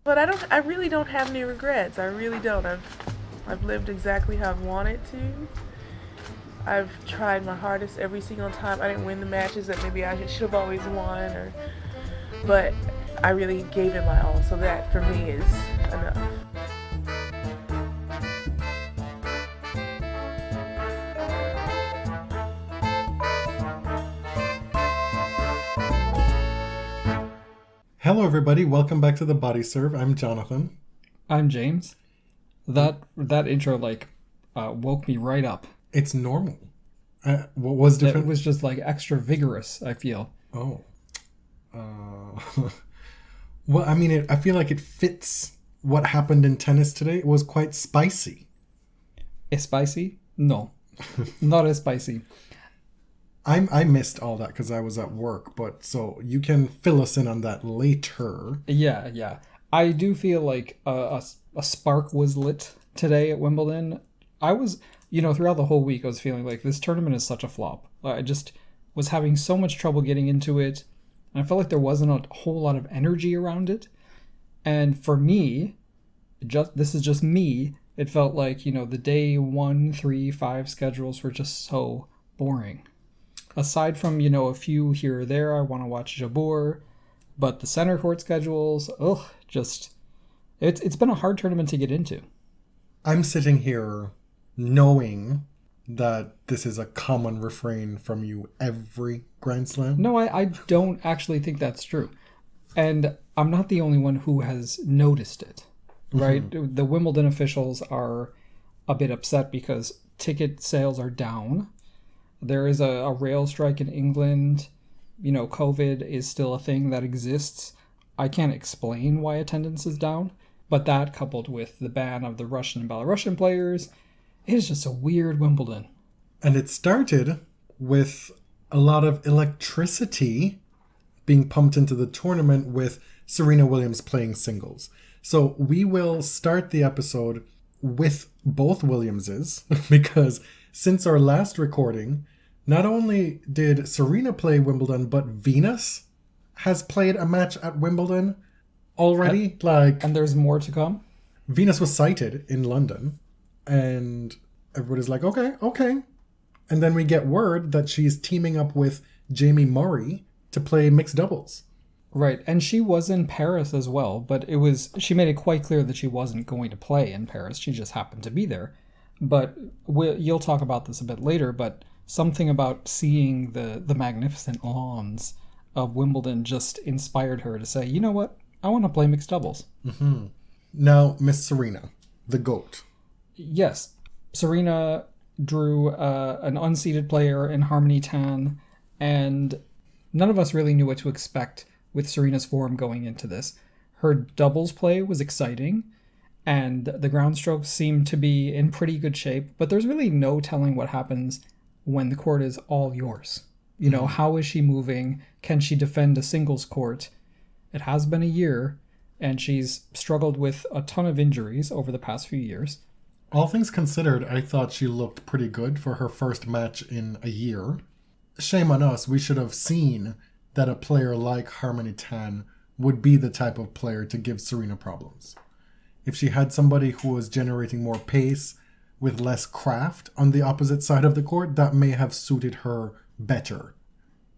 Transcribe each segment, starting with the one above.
But I really don't have any regrets. I really don't. I've lived exactly how I've wanted to. I've tried my hardest every single time. I didn't win the matches that maybe I should have always won, but I really gave it my all. So that for me is enough. Hello everybody, welcome back to the Body Serve. I'm Jonathan. I'm James. That intro woke me right up. It's normal. What was different? It was just extra vigorous, I feel. Oh. Well, I mean, I feel like it fits what happened in tennis today. It was quite spicy. Spicy? No. Not as spicy. I missed all that because I was at work, but so you can fill us in on that later. Yeah. I do feel like a spark was lit today at Wimbledon. I was, throughout the whole week, I was feeling like this tournament is such a flop. I just was having so much trouble getting into it. And I felt like there wasn't a whole lot of energy around it. And for me, this is just me, it felt like, the day 1, 3, 5 schedules were just so boring. Aside from, a few here or there, I want to watch Jabeur. But the center court schedules, it's been a hard tournament to get into. I'm sitting here knowing that this is a common refrain from you every Grand Slam. No, I don't actually think that's true. And I'm not the only one who has noticed it, right? Mm-hmm. The Wimbledon officials are a bit upset because ticket sales are down. There is a rail strike in England. COVID is still a thing that exists. I can't explain why attendance is down, but that coupled with the ban of the Russian and Belarusian players, it is just a weird Wimbledon. And it started with a lot of electricity being pumped into the tournament with Serena Williams playing singles. So we will start the episode with both Williamses because since our last recording, not only did Serena play Wimbledon, but Venus has played a match at Wimbledon already. And there's more to come? Venus was sighted in London, and everybody's like, okay. And then we get word that she's teaming up with Jamie Murray to play mixed doubles. Right, and she was in Paris as well, but she made it quite clear that she wasn't going to play in Paris. She just happened to be there. But you'll talk about this a bit later, but something about seeing the magnificent lawns of Wimbledon just inspired her to say, you know what? I want to play mixed doubles. Mm-hmm. Now, Miss Serena, the GOAT. Yes. Serena drew an unseeded player in Harmony Tan, and none of us really knew what to expect with Serena's form going into this. Her doubles play was exciting, and the ground strokes seemed to be in pretty good shape, but there's really no telling what happens when the court is all yours. How is she moving? Can she defend a singles court? It has been a year, and she's struggled with a ton of injuries over the past few years. All things considered, I thought she looked pretty good for her first match in a year. Shame on us, we should have seen that a player like Harmony Tan would be the type of player to give Serena problems. If she had somebody who was generating more pace with less craft on the opposite side of the court, that may have suited her better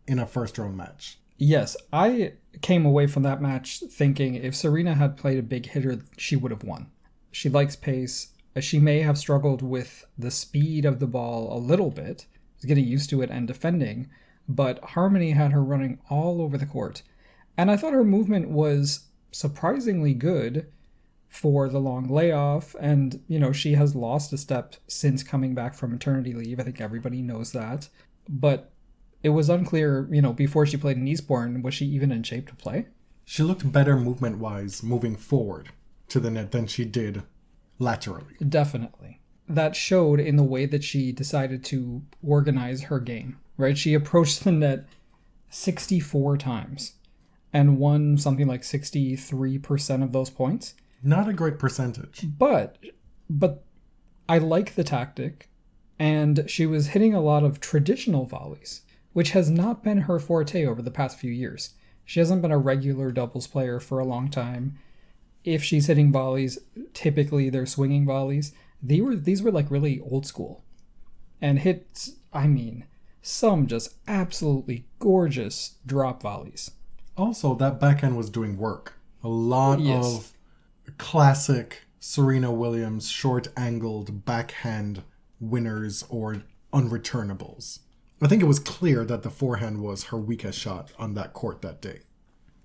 in a first round match. Yes, I came away from that match thinking if Serena had played a big hitter, she would have won. She likes pace. She may have struggled with the speed of the ball a little bit, getting used to it and defending, but Harmony had her running all over the court. And I thought her movement was surprisingly good for the long layoff, and she has lost a step since coming back from maternity leave. I think everybody knows that, but it was unclear, before she played in Eastbourne, was she even in shape to play? She looked better movement wise moving forward to the net than she did laterally. Definitely. That showed in the way that she decided to organize her game, right? She approached the net 64 times and won something like 63% of those points. Not a great percentage. But I like the tactic, and she was hitting a lot of traditional volleys, which has not been her forte over the past few years. She hasn't been a regular doubles player for a long time. if she's hitting volleys, typically they're swinging volleys. These were like really old school. And hits, I mean, some just absolutely gorgeous drop volleys. Also, that backhand was doing work. A lot of classic Serena Williams short-angled backhand winners or unreturnables. I think it was clear that the forehand was her weakest shot on that court that day.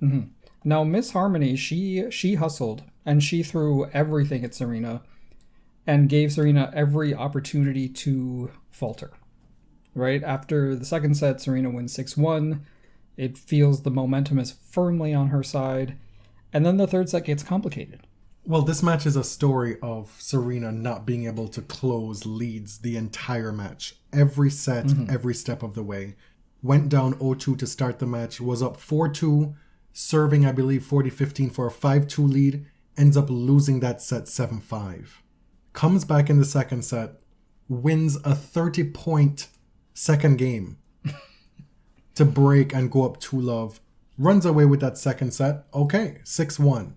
Mm-hmm. Now, Miss Harmony, she hustled, and she threw everything at Serena and gave Serena every opportunity to falter. Right? After the second set, Serena wins 6-1. It feels the momentum is firmly on her side. And then the third set gets complicated. Well, this match is a story of Serena not being able to close leads the entire match. Every set, every step of the way. Went down 0-2 to start the match, was up 4-2, serving, I believe, 40-15 for a 5-2 lead, ends up losing that set 7-5. Comes back in the second set, wins a 30-point second game to break and go up 2-love. Runs away with that second set. Okay, 6-1.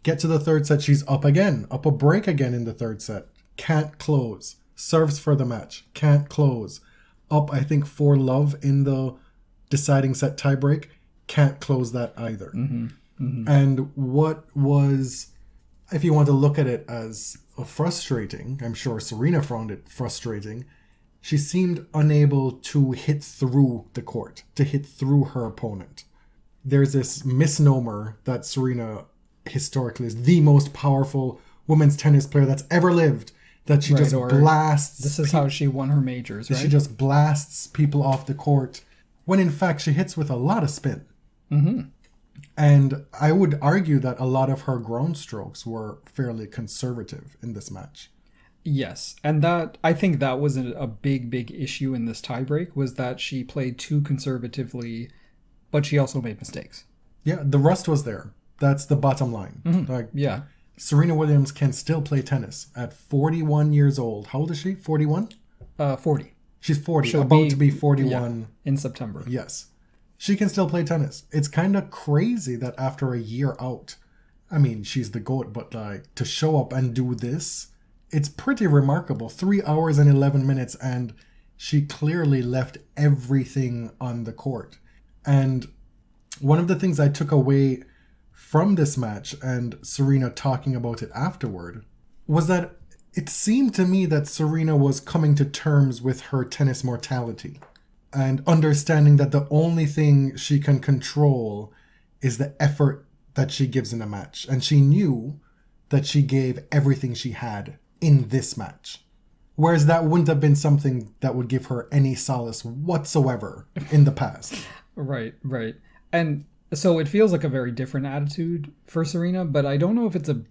Get to the third set, she's up again. Up a break again in the third set. Can't close. Serves for the match. Can't close. Up, I think, 4-love in the deciding set tiebreak. Can't close that either. And what was, if you want to look at it as frustrating, I'm sure Serena found it frustrating, she seemed unable to hit through the court, to hit through her opponent. There's this misnomer that Serena historically is the most powerful women's tennis player that's ever lived, that she just blasts. This is how she won her majors, right? She just blasts people off the court, when in fact she hits with a lot of spin. And I would argue that a lot of her ground strokes were fairly conservative in this match. Yes, and that I think that was a big issue in this tiebreak, was that she played too conservatively, but she also made mistakes. Yeah, the rust was there. That's the bottom line. Yeah. Serena Williams can still play tennis at 41 years old. How old is she? 41? 40. She's 40, about to be 41. In September. Yes. She can still play tennis. It's kind of crazy that after a year out, I mean, she's the GOAT, but like to show up and do this, it's pretty remarkable. 3 hours and 11 minutes, and she clearly left everything on the court. And one of the things I took away from this match, and Serena talking about it afterward, was that it seemed to me that Serena was coming to terms with her tennis mortality and understanding that the only thing she can control is the effort that she gives in a match. And she knew that she gave everything she had in this match. Whereas that wouldn't have been something that would give her any solace whatsoever in the past. Right. And so it feels like a very different attitude for Serena, but I don't know if it's a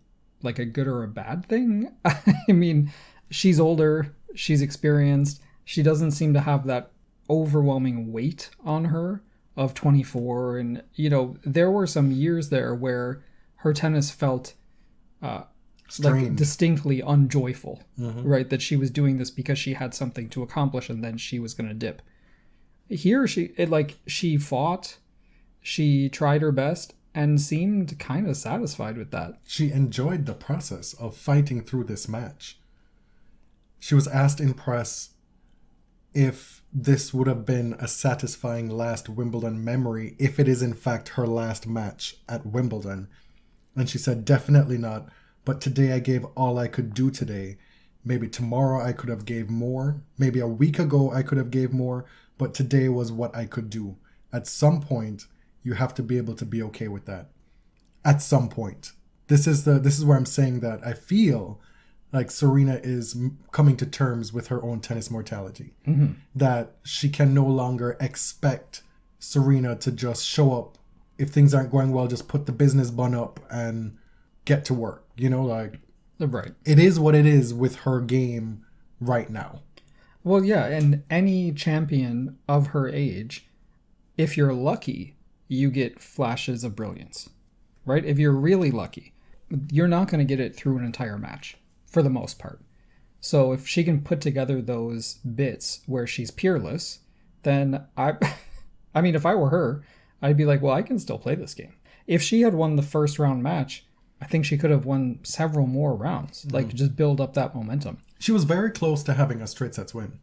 good or a bad thing. I mean, she's older, she's experienced, she doesn't seem to have that overwhelming weight on her of 24, and there were some years there where her tennis felt like distinctly unjoyful, right? That she was doing this because she had something to accomplish and then she was going to dip. Here she fought, she tried her best and seemed kind of satisfied with that. She enjoyed the process of fighting through this match. She was asked in press if this would have been a satisfying last Wimbledon memory, if it is in fact her last match at Wimbledon. And she said, definitely not. But today I gave all I could do today. Maybe tomorrow I could have gave more. Maybe a week ago I could have gave more. But today was what I could do. At some point, you have to be able to be okay with that. At some point. This is where I'm saying that I feel like Serena is coming to terms with her own tennis mortality. That she can no longer expect Serena to just show up. If things aren't going well, just put the business bun up and get to work. Right. It is what it is with her game right now. Well, yeah, and any champion of her age, if you're lucky, you get flashes of brilliance, right? If you're really lucky, you're not going to get it through an entire match, for the most part. So if she can put together those bits where she's peerless, then I mean, if I were her, I'd be like, well, I can still play this game. If she had won the first round match, I think she could have won several more rounds, like just build up that momentum. She was very close to having a straight sets win.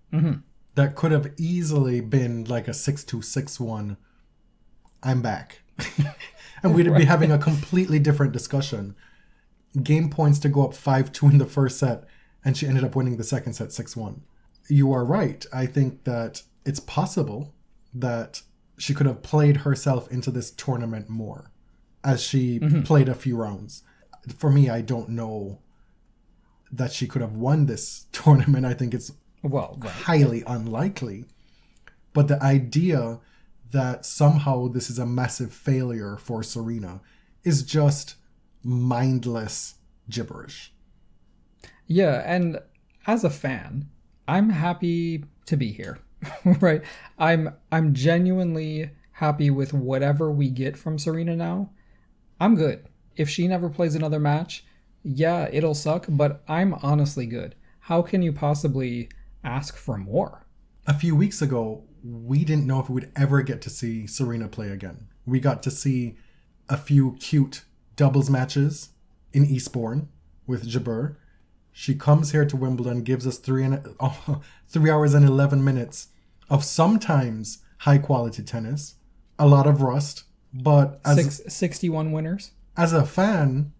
That could have easily been like a 6-2, 6-1. I'm back. And we'd be having a completely different discussion. Game points to go up 5-2 in the first set, and she ended up winning the second set 6-1. You are right. I think that it's possible that she could have played herself into this tournament more as she played a few rounds. For me, I don't know that she could have won this tournament. I think it's highly unlikely. But the idea that somehow this is a massive failure for Serena is just mindless gibberish. Yeah, and as a fan, I'm happy to be here. Right? I'm genuinely happy with whatever we get from Serena now. I'm good. If she never plays another match, yeah, it'll suck, but I'm honestly good. How can you possibly ask for more? A few weeks ago, we didn't know if we would ever get to see Serena play again. We got to see a few cute doubles matches in Eastbourne with Jabeur. She comes here to Wimbledon, gives us 3 hours and 11 minutes of sometimes high-quality tennis, a lot of rust, but 61 winners. As a fan,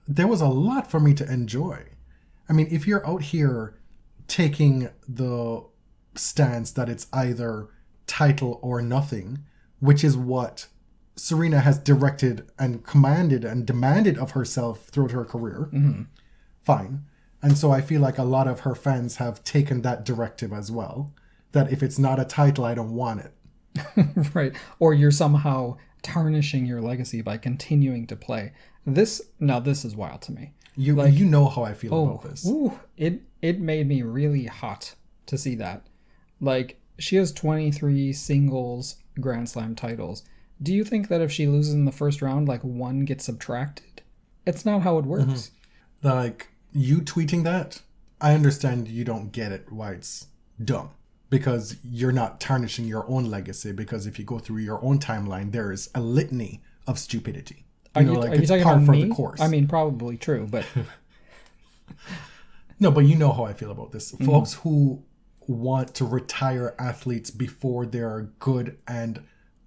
there was a lot for me to enjoy. I mean, if you're out here taking the stance that it's either title or nothing, which is what Serena has directed and commanded and demanded of herself throughout her career, fine. And so I feel like a lot of her fans have taken that directive as well, that if it's not a title, I don't want it. Right. Or you're somehow tarnishing your legacy by continuing to play. This is wild to me. You know how I feel about this. Ooh, it made me really hot to see that. Like, she has 23 singles Grand Slam titles. Do you think that if she loses in the first round, like, one gets subtracted? It's not how it works. Like, you tweeting that, I understand you don't get it, why it's dumb. Because you're not tarnishing your own legacy, because if you go through your own timeline, there is a litany of stupidity. Are you talking about me? The course. I mean, probably true, but... No, but you know how I feel about this. Folks who want to retire athletes before they're good and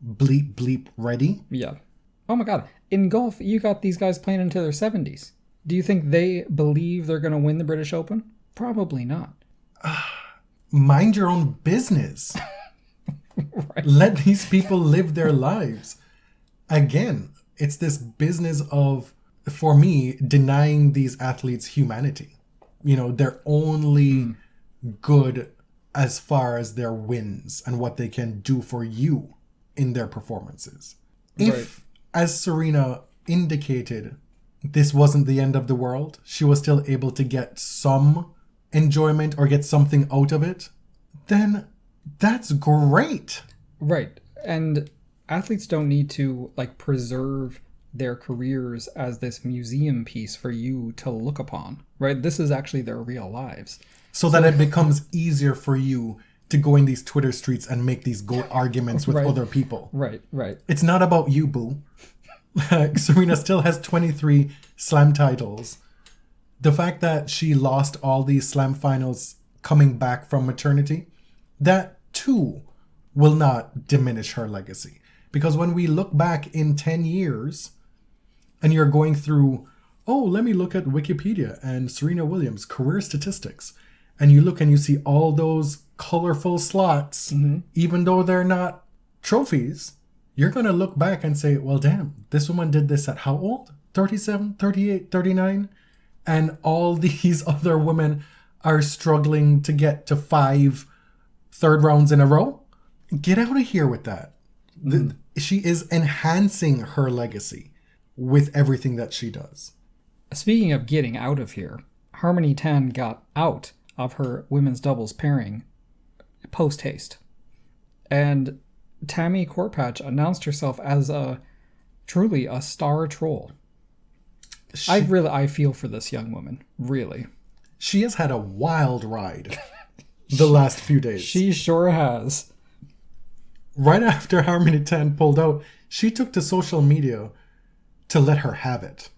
bleep ready. Yeah. Oh my God. In golf, you got these guys playing into their 70s. Do you think they believe they're going to win the British Open? Probably not. Mind your own business. Right. Let these people live their lives. Again, it's this business of, for me, denying these athletes humanity. You know, they're only good as far as their wins and what they can do for you in their performances. If, as Serena indicated, this wasn't the end of the world, she was still able to get some enjoyment or get something out of it, then that's great. Right. And athletes don't need to like preserve their careers as this museum piece for you to look upon, right? This is actually their real lives. So that it becomes easier for you to go in these Twitter streets and make these GOAT arguments with other people. Right. It's not about you, boo. Serena still has 23 slam titles. The fact that she lost all these slam finals coming back from maternity, that too will not diminish her legacy. Because when we look back in 10 years and you're going through, let me look at Wikipedia and Serena Williams career statistics, and you look and you see all those colorful slots, even though they're not trophies, you're going to look back and say, well, damn, this woman did this at how old? 37, 38, 39? And all these other women are struggling to get to 5 third rounds in a row? Get out of here with that. She is enhancing her legacy with everything that she does. Speaking of getting out of here, Harmony Tan got out of her women's doubles pairing post-haste. And Tami Korpatsch announced herself as truly a star troll. I feel for this young woman, really. She has had a wild ride the last few days. She sure has. Right after Harmony Tan pulled out, she took to social media to let her have it.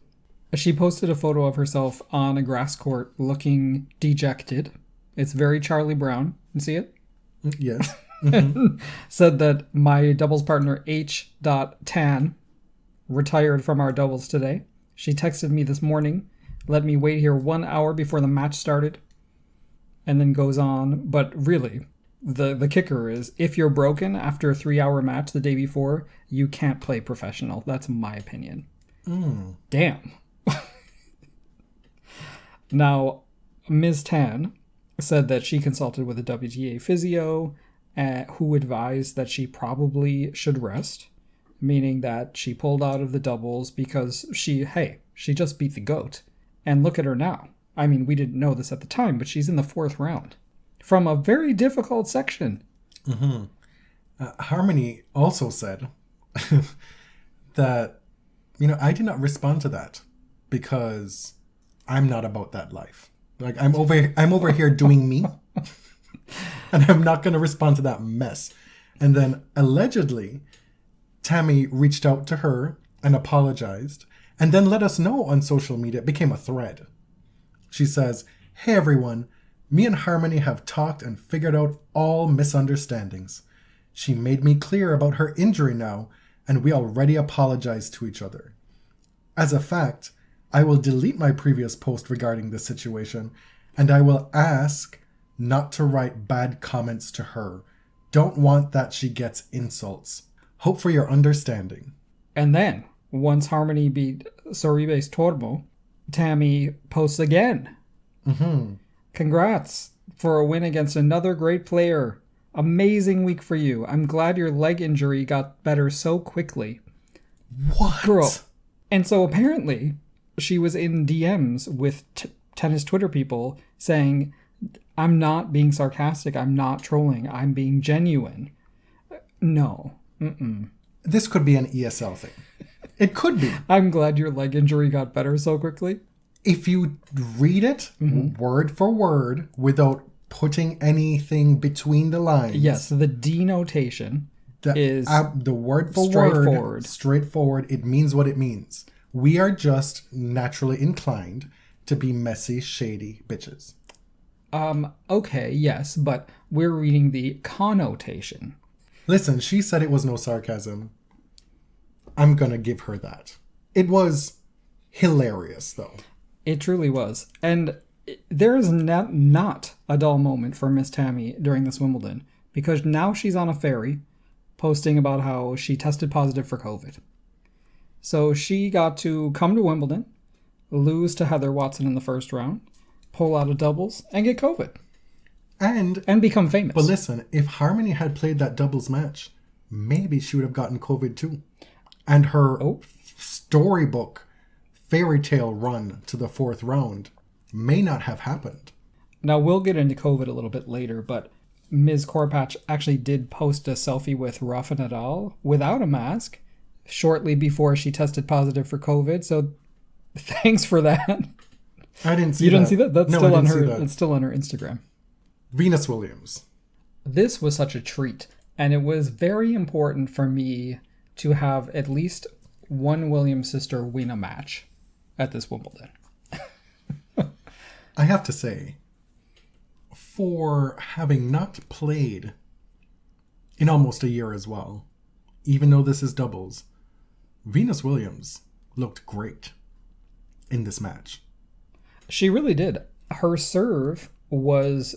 She posted a photo of herself on a grass court looking dejected. It's very Charlie Brown. You see it? Yes. Said that my doubles partner H. Tan retired from our doubles today. She texted me this morning, let me wait here 1 hour before the match started, and then goes on. But really, the kicker is, if you're broken after a 3-hour match the day before, you can't play professional. That's my opinion. Damn. Now, Ms. Tan said that she consulted with a WTA physio who advised that she probably should rest, meaning that she pulled out of the doubles because she just beat the GOAT. And look at her now. I mean, we didn't know this at the time, but she's in the 4th round from a very difficult section. Harmony also said that, I did not respond to that because I'm not about that life. Like, I'm over here doing me, and I'm not going to respond to that mess. And then allegedly, Tami reached out to her and apologized, and then let us know on social media. It became a thread. She says, "Hey everyone, me and Harmony have talked and figured out all misunderstandings. She made me clear about her injury now, and we already apologized to each other. As a fact, I will delete my previous post regarding this situation, and I will ask not to write bad comments to her. Don't want that she gets insults. Hope for your understanding." And then, once Harmony beat Sorribes Tormo, Tami posts again. Congrats for a win against another great player. Amazing week for you. I'm glad your leg injury got better so quickly. What? Girl. And so apparently, she was in DMs with tennis Twitter people saying, I'm not being sarcastic, I'm not trolling, I'm being genuine. No. This could be an ESL thing. It could be. I'm glad your leg injury got better so quickly. If you read it word for word without putting anything between the lines. Yes, the denotation is the word for straightforward. Straightforward. It means what it means. We are just naturally inclined to be messy, shady bitches. Okay, yes, but we're reading the connotation. Listen, she said it was no sarcasm. I'm gonna give her that. It was hilarious, though. It truly was. And there is not a dull moment for Miss Tami during this Wimbledon, because now she's on a ferry posting about how she tested positive for COVID. So she got to come to Wimbledon, lose to Heather Watson in the first round, pull out of doubles, and get COVID. And become famous. But listen, if Harmony had played that doubles match, maybe she would have gotten COVID too. And her storybook fairy tale run to the 4th round may not have happened. Now, we'll get into COVID a little bit later, but Ms. Korpatsch actually did post a selfie with Rafa Nadal without a mask shortly before she tested positive for COVID. So thanks for that. I didn't see that. You didn't see that? That's no, still I on didn't her. see that. It's still on her Instagram. Venus Williams. This was such a treat, and it was very important for me to have at least one Williams sister win a match at this Wimbledon. I have to say, for having not played in almost a year as well, even though this is doubles, Venus Williams looked great in this match. She really did. Her serve was,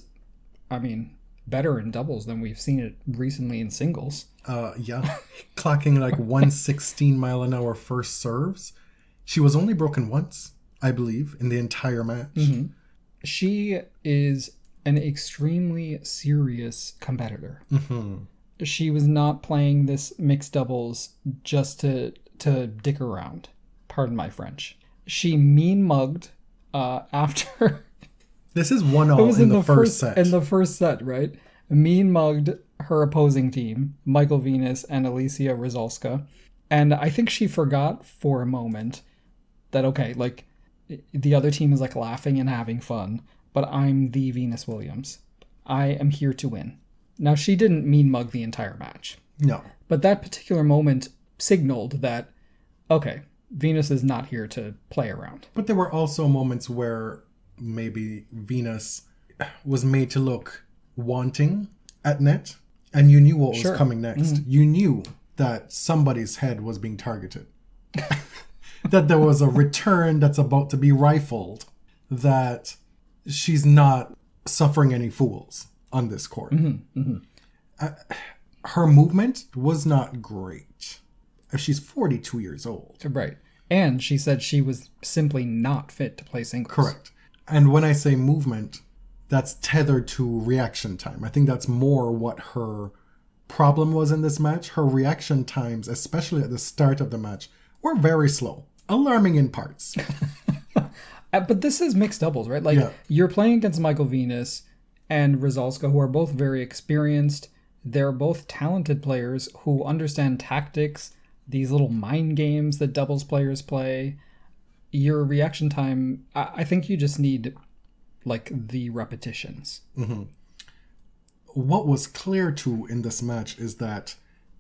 better in doubles than we've seen it recently in singles. Yeah. Clocking like 116 mile an hour first serves. She was only broken once, I believe, in the entire match. She is an extremely serious competitor. She was not playing this mixed doubles just to dick around. Pardon my French. She mean mugged after. This is 1-0 in the first set. In the first set, right? Mean mugged her opposing team, Michael Venus and Alicia Ryzalska. And I think she forgot for a moment that, okay, like, the other team is like laughing and having fun, but I'm the Venus Williams. I am here to win. Now, she didn't mean mug the entire match. No. But that particular moment signaled that, okay, Venus is not here to play around. But there were also moments where maybe Venus was made to look wanting at net, and you knew what was coming next. You knew that somebody's head was being targeted. That there was a return that's about to be rifled, that she's not suffering any fools on this court. Her movement was not great. She's 42 years old. Right. And she said she was simply not fit to play singles. Correct. And when I say movement, that's tethered to reaction time. I think that's more what her problem was in this match. Her reaction times, especially at the start of the match, were very slow. Alarming in parts. But this is mixed doubles, right? Like, you're playing against Michael Venus and Rizalska, who are both very experienced. They're both talented players who understand tactics, these little mind games that doubles players play. Your reaction time, I think you just need, like, the repetitions. What was clear, too, in this match is that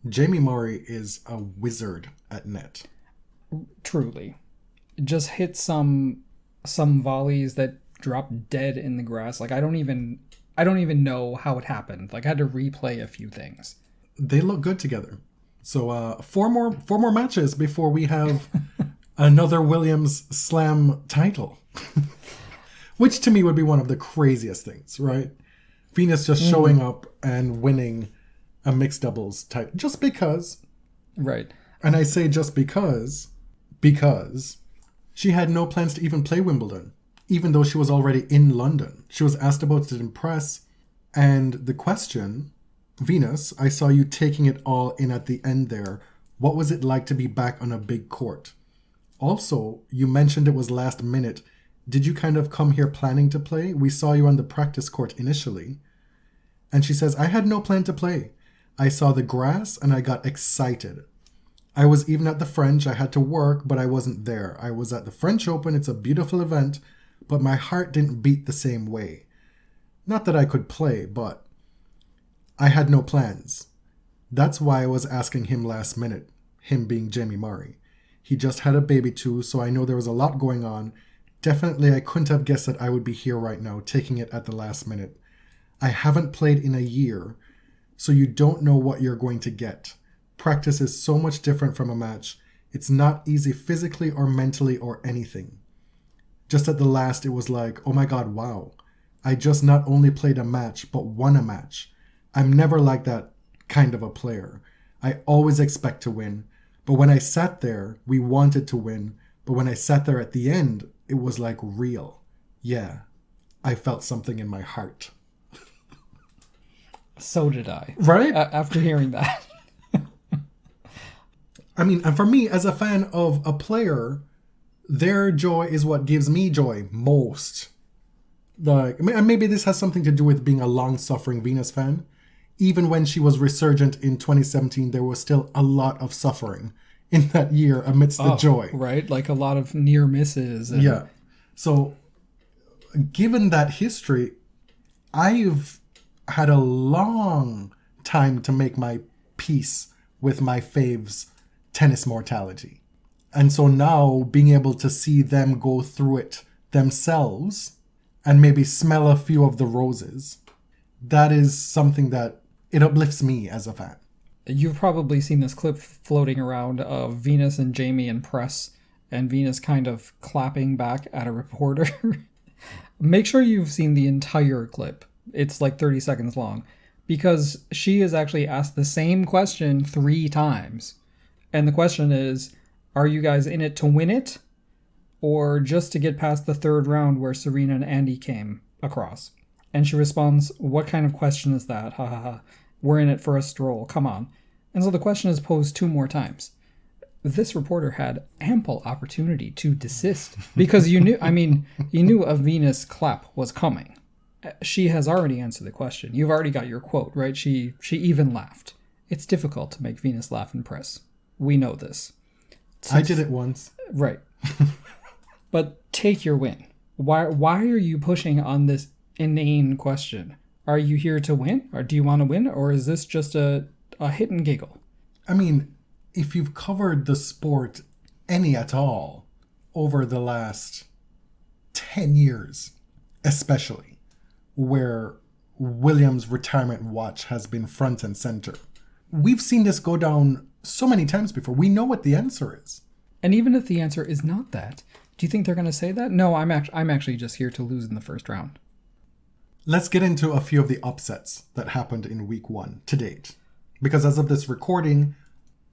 Jamie Murray is a wizard at net. Truly. Just hit some volleys that drop dead in the grass. Like, I don't even know how it happened. Like, I had to replay a few things. They look good together. So four more matches before we have another Williams Slam title. Which to me would be one of the craziest things, right? Venus just showing up and winning a mixed doubles title just because. Right. And I say just because she had no plans to even play Wimbledon, even though she was already in London. She was asked about it in press, and the question, Venus, I saw you taking it all in at the end there. What was it like to be back on a big court? Also, you mentioned it was last minute. Did you kind of come here planning to play? We saw you on the practice court initially. And she says, I had no plan to play. I saw the grass and I got excited. I was even at the French. I had to work, but I wasn't there. I was at the French Open. It's a beautiful event, but my heart didn't beat the same way. Not that I could play, but I had no plans. That's why I was asking him last minute, him being Jamie Murray. He just had a baby too, so I know there was a lot going on. Definitely I couldn't have guessed that I would be here right now, taking it at the last minute. I haven't played in a year, so you don't know what you're going to get. Practice is so much different from a match. It's not easy physically or mentally or anything. Just at the last, it was like, oh my God, wow. I just not only played a match, but won a match. I'm never like that kind of a player. I always expect to win. But when I sat there, we wanted to win. But when I sat there at the end, it was like real. Yeah, I felt something in my heart. So did I. Right? After hearing that. I mean, and for me, as a fan of a player, their joy is what gives me joy most. And maybe this has something to do with being a long-suffering Venus fan. Even when she was resurgent in 2017, there was still a lot of suffering in that year amidst the joy. Right, like a lot of near misses. Yeah. So, given that history, I've had a long time to make my peace with my faves' tennis mortality. And so now being able to see them go through it themselves and maybe smell a few of the roses, that is something that it uplifts me as a fan. You've probably seen this clip floating around of Venus and Jamie in press, and Venus kind of clapping back at a reporter. Make sure you've seen the entire clip. It's like 30 seconds long, because she is actually asked the same question 3 times. And the question is, are you guys in it to win it? Or just to get past the 3rd round where Serena and Andy came across? And she responds, what kind of question is that? Ha ha ha. We're in it for a stroll. Come on. And so the question is posed 2 more times. This reporter had ample opportunity to desist because you knew a Venus clap was coming. She has already answered the question. You've already got your quote, right? She even laughed. It's difficult to make Venus laugh in press. We know this. I did it once. Right. But take your win. Why are you pushing on this inane question? Are you here to win? Or do you want to win? Or is this just a hit and giggle? I mean, if you've covered the sport any at all, over the last 10 years, especially, where Williams' retirement watch has been front and center. We've seen this go down so many times before. We know what the answer is. And even if the answer is not that, do you think they're going to say that? No, I'm actually just here to lose in the first round. Let's get into a few of the upsets that happened in week 1 to date. Because as of this recording,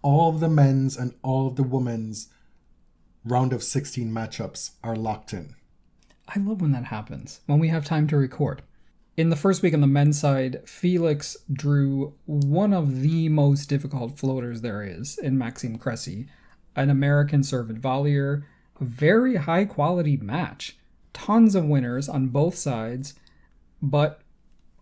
all of the men's and all of the women's round of 16 matchups are locked in. I love when that happens, when we have time to record. In the first week on the men's side, Felix drew one of the most difficult floaters there is in Maxime Cressy, an American servant volleyer, a very high quality match. Tons of winners on both sides, but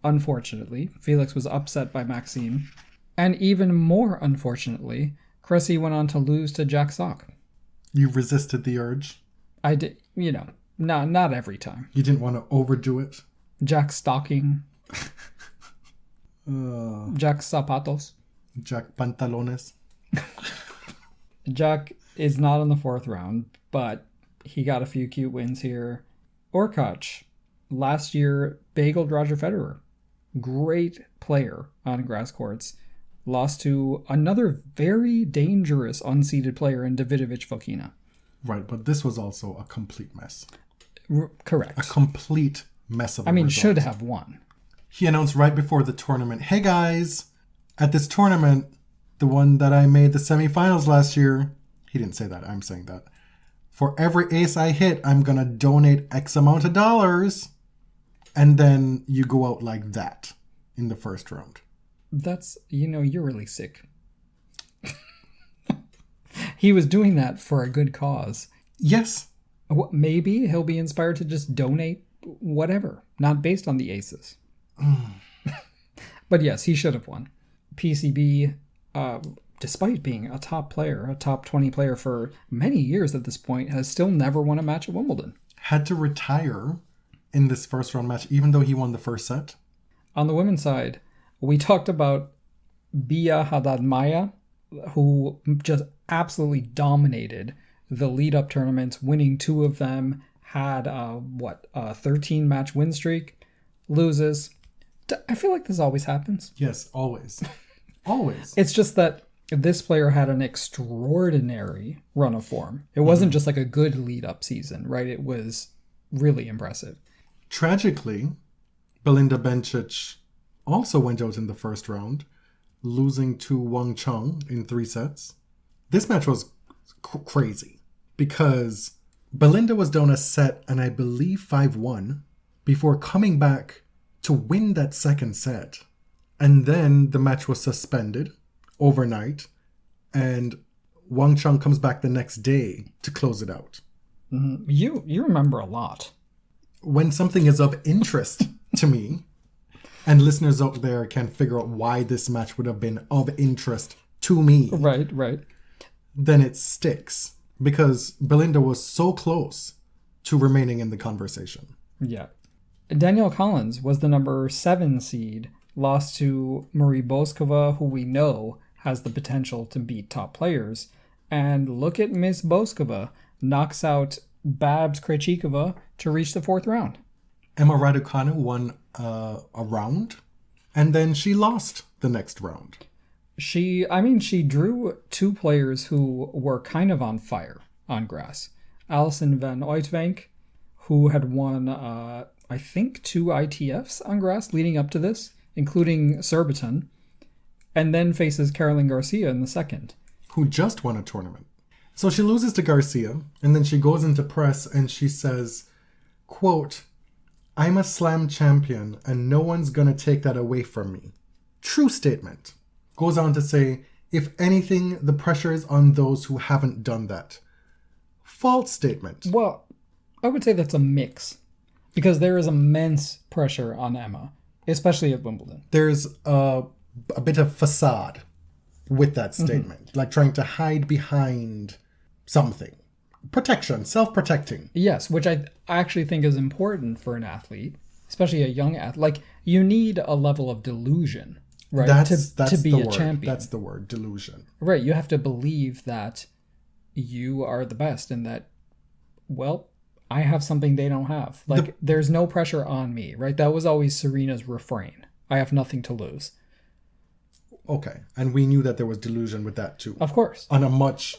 unfortunately, Felix was upset by Maxime. And even more unfortunately, Cressy went on to lose to Jack Sock. You resisted the urge? I did, not every time. You didn't want to overdo it? Jack Stocking. Jack Zapatos. Jack Pantalones. Jack is not in the fourth round, but he got a few cute wins here. Orkach, last year, bageled Roger Federer. Great player on grass courts. Lost to another very dangerous unseeded player in Davidovich Fokina. Right, but this was also a complete mess. Correct. A complete mess of a result. Should have won. He announced right before the tournament, hey guys, at this tournament, the one that I made the semifinals last year, he didn't say that, I'm saying that. For every ace I hit, I'm going to donate X amount of dollars. And then you go out like that in the first round. That's, you're really sick. He was doing that for a good cause. Yes. Maybe he'll be inspired to just donate whatever, not based on the aces. But yes, he should have won. PCB, despite being a top player, a top 20 player for many years at this point, has still never won a match at Wimbledon. Had to retire in this first round match, even though he won the first set. On the women's side, we talked about Bia Haddad Maya, who just absolutely dominated the lead-up tournaments, winning 2 of them, had a 13-match win streak, loses. I feel like this always happens. Yes, always. Always. It's just that this player had an extraordinary run of form. It wasn't just like a good lead-up season, right? It was really impressive. Tragically, Belinda Bencic also went out in the first round, losing to Wang Chung in 3 sets. This match was crazy because Belinda was down a set and I believe 5-1 before coming back to win that second set. And then the match was suspended overnight and Wang Chung comes back the next day to close it out. Mm-hmm. You remember a lot. When something is of interest to me, and listeners out there can figure out why this match would have been of interest to me. Right. Then it sticks. Because Belinda was so close to remaining in the conversation. Yeah. Danielle Collins was the number 7 seed, lost to Marie Boskova, who we know has the potential to beat top players. And look at Miss Boskova, knocks out Babs Krejcikova to reach the 4th round. Emma Raducanu won a round, and then she lost the next round. She drew 2 players who were kind of on fire on grass. Alison van Uytvanck, who had won, I think, 2 ITFs on grass leading up to this, including Surbiton, and then faces Caroline Garcia in the second. Who just won a tournament. So she loses to Garcia, and then she goes into press and she says, quote, "I'm a slam champion and no one's going to take that away from me." True statement. Goes on to say, if anything, the pressure is on those who haven't done that. False statement. Well, I would say that's a mix. Because there is immense pressure on Emma, especially at Wimbledon. There's a bit of facade with that statement. Like trying to hide behind something. Protection, self-protecting. Yes, which I actually think is important for an athlete, especially a young athlete. Like, you need a level of delusion, right? That's to be the a word. champion. That's the word, delusion. Right, you have to believe that you are the best and that, well, I have something they don't have. Like, there's no pressure on me, right? That was always Serena's refrain. I have nothing to lose. Okay. And we knew that there was delusion with that too. Of course. On a much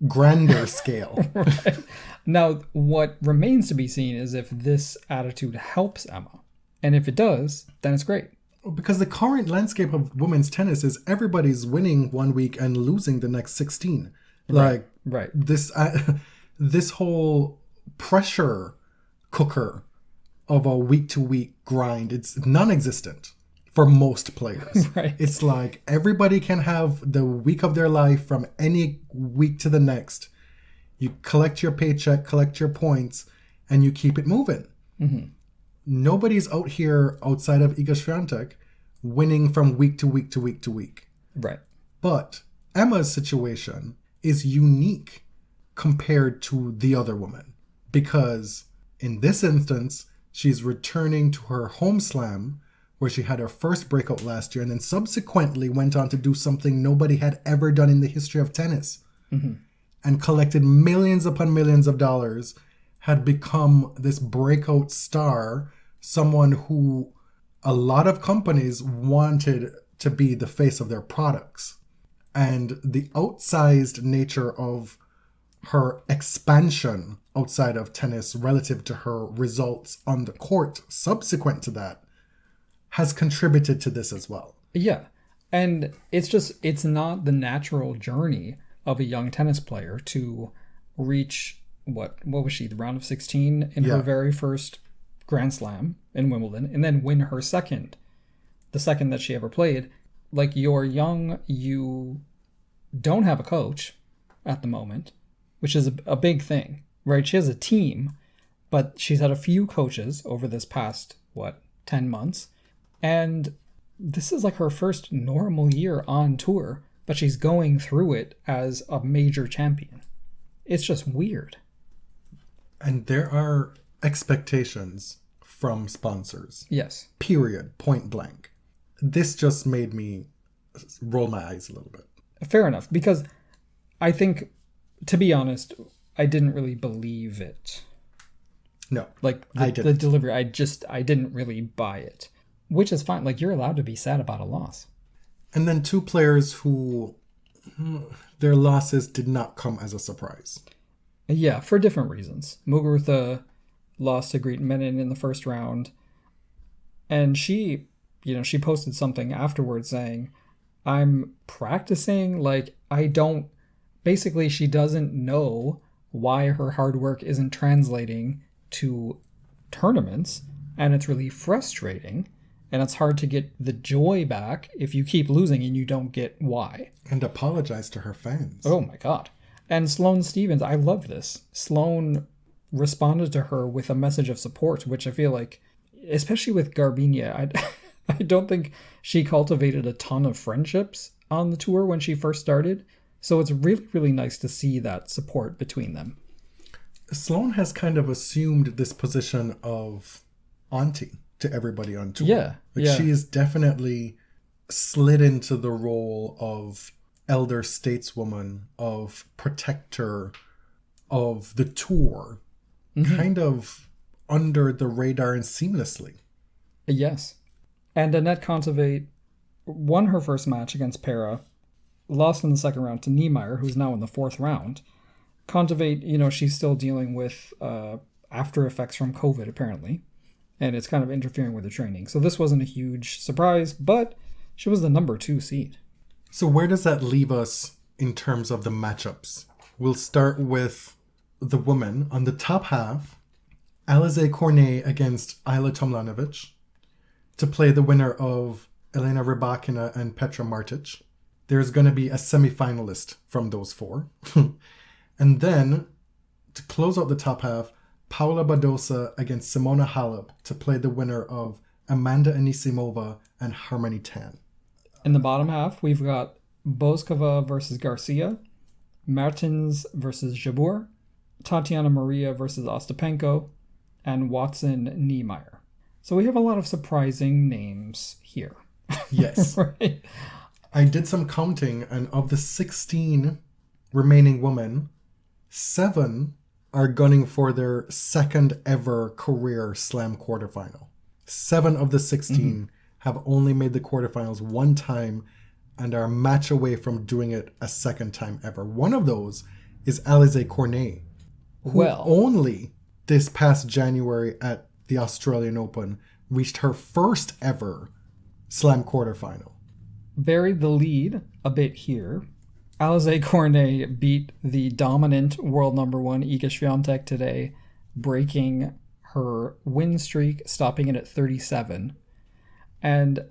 grander scale. Right. Now, what remains to be seen is if this attitude helps Emma. And if it does, then it's great. Because the current landscape of women's tennis is everybody's winning one week and losing the next 16. Like, right. This whole pressure cooker of a week-to-week grind, it's non-existent for most players. Right. It's like everybody can have the week of their life from any week to the next. You collect your paycheck, collect your points, and you keep it moving. Mm-hmm. Nobody's out here outside of Iga Swiatek winning from week to week to week to week. Right. But Emma's situation is unique compared to the other woman, because in this instance, she's returning to her home slam where she had her first breakout last year and then subsequently went on to do something nobody had ever done in the history of tennis, and collected millions upon millions of dollars, had become this breakout star, someone who a lot of companies wanted to be the face of their products. And the outsized nature of her expansion outside of tennis relative to her results on the court subsequent to that has contributed to this as well. Yeah. And it's not the natural journey of a young tennis player to reach what was she, the round of 16 in her very first Grand Slam in Wimbledon, and then win her the second that she ever played. Like, you're young, you don't have a coach at the moment, which is a big thing, right? She has a team, but she's had a few coaches over this past, 10 months. And this is like her first normal year on tour, but she's going through it as a major champion. It's just weird. And there are expectations from sponsors. Yes. Period. Point blank. This just made me roll my eyes a little bit. Fair enough, because I think, to be honest, I didn't really believe it. No, like the delivery, I didn't really buy it, which is fine. Like, you're allowed to be sad about a loss. And then two players who their losses did not come as a surprise. Yeah, for different reasons. Muguruza lost to Greet Menin in the first round, and she posted something afterwards saying, I'm practicing, like, basically she doesn't know why her hard work isn't translating to tournaments, and it's really frustrating, and it's hard to get the joy back if you keep losing and you don't get why. And apologize to her fans. Oh my God. And Sloane Stevens, I love this. Sloane responded to her with a message of support, which I feel like, especially with Garbiñe, I don't think she cultivated a ton of friendships on the tour when she first started. So it's really, really nice to see that support between them. Sloane has kind of assumed this position of auntie to everybody on tour. Yeah. She is definitely slid into the role of elder stateswoman, of protector of the tour, kind of under the radar and seamlessly. Yes. And Annette Kontaveit won her first match against Pera, lost in the second round to Niemeyer, who's now in the fourth round. Kontaveit, she's still dealing with after effects from COVID, apparently, and it's kind of interfering with her training. So this wasn't a huge surprise, but she was the number 2 seed. So where does that leave us in terms of the matchups? We'll start with the women. On the top half, Alizé Cornet against Ayla Tomljanovic to play the winner of Elena Rybakina and Petra Martic. There's going to be a semi-finalist from those 4. And then, to close out the top half, Paula Badosa against Simona Halep to play the winner of Amanda Anisimova and Harmony Tan. In the bottom half, we've got Boskova versus Garcia, Martins versus Jabeur, Tatiana Maria versus Ostapenko, and Watson Niemeyer. So we have a lot of surprising names here. Yes. Right? I did some counting, and of the 16 remaining women, 7 are gunning for their second ever career slam quarterfinal. 7 of the 16 have only made the quarterfinals one time and are a match away from doing it a second time ever. One of those is Alizé Cornet, who only this past January at the Australian Open reached her first ever slam quarterfinal. Buried the lead a bit here. Alizé Cornet beat the dominant world number 1 Iga Swiatek today, breaking her win streak, stopping it at 37. And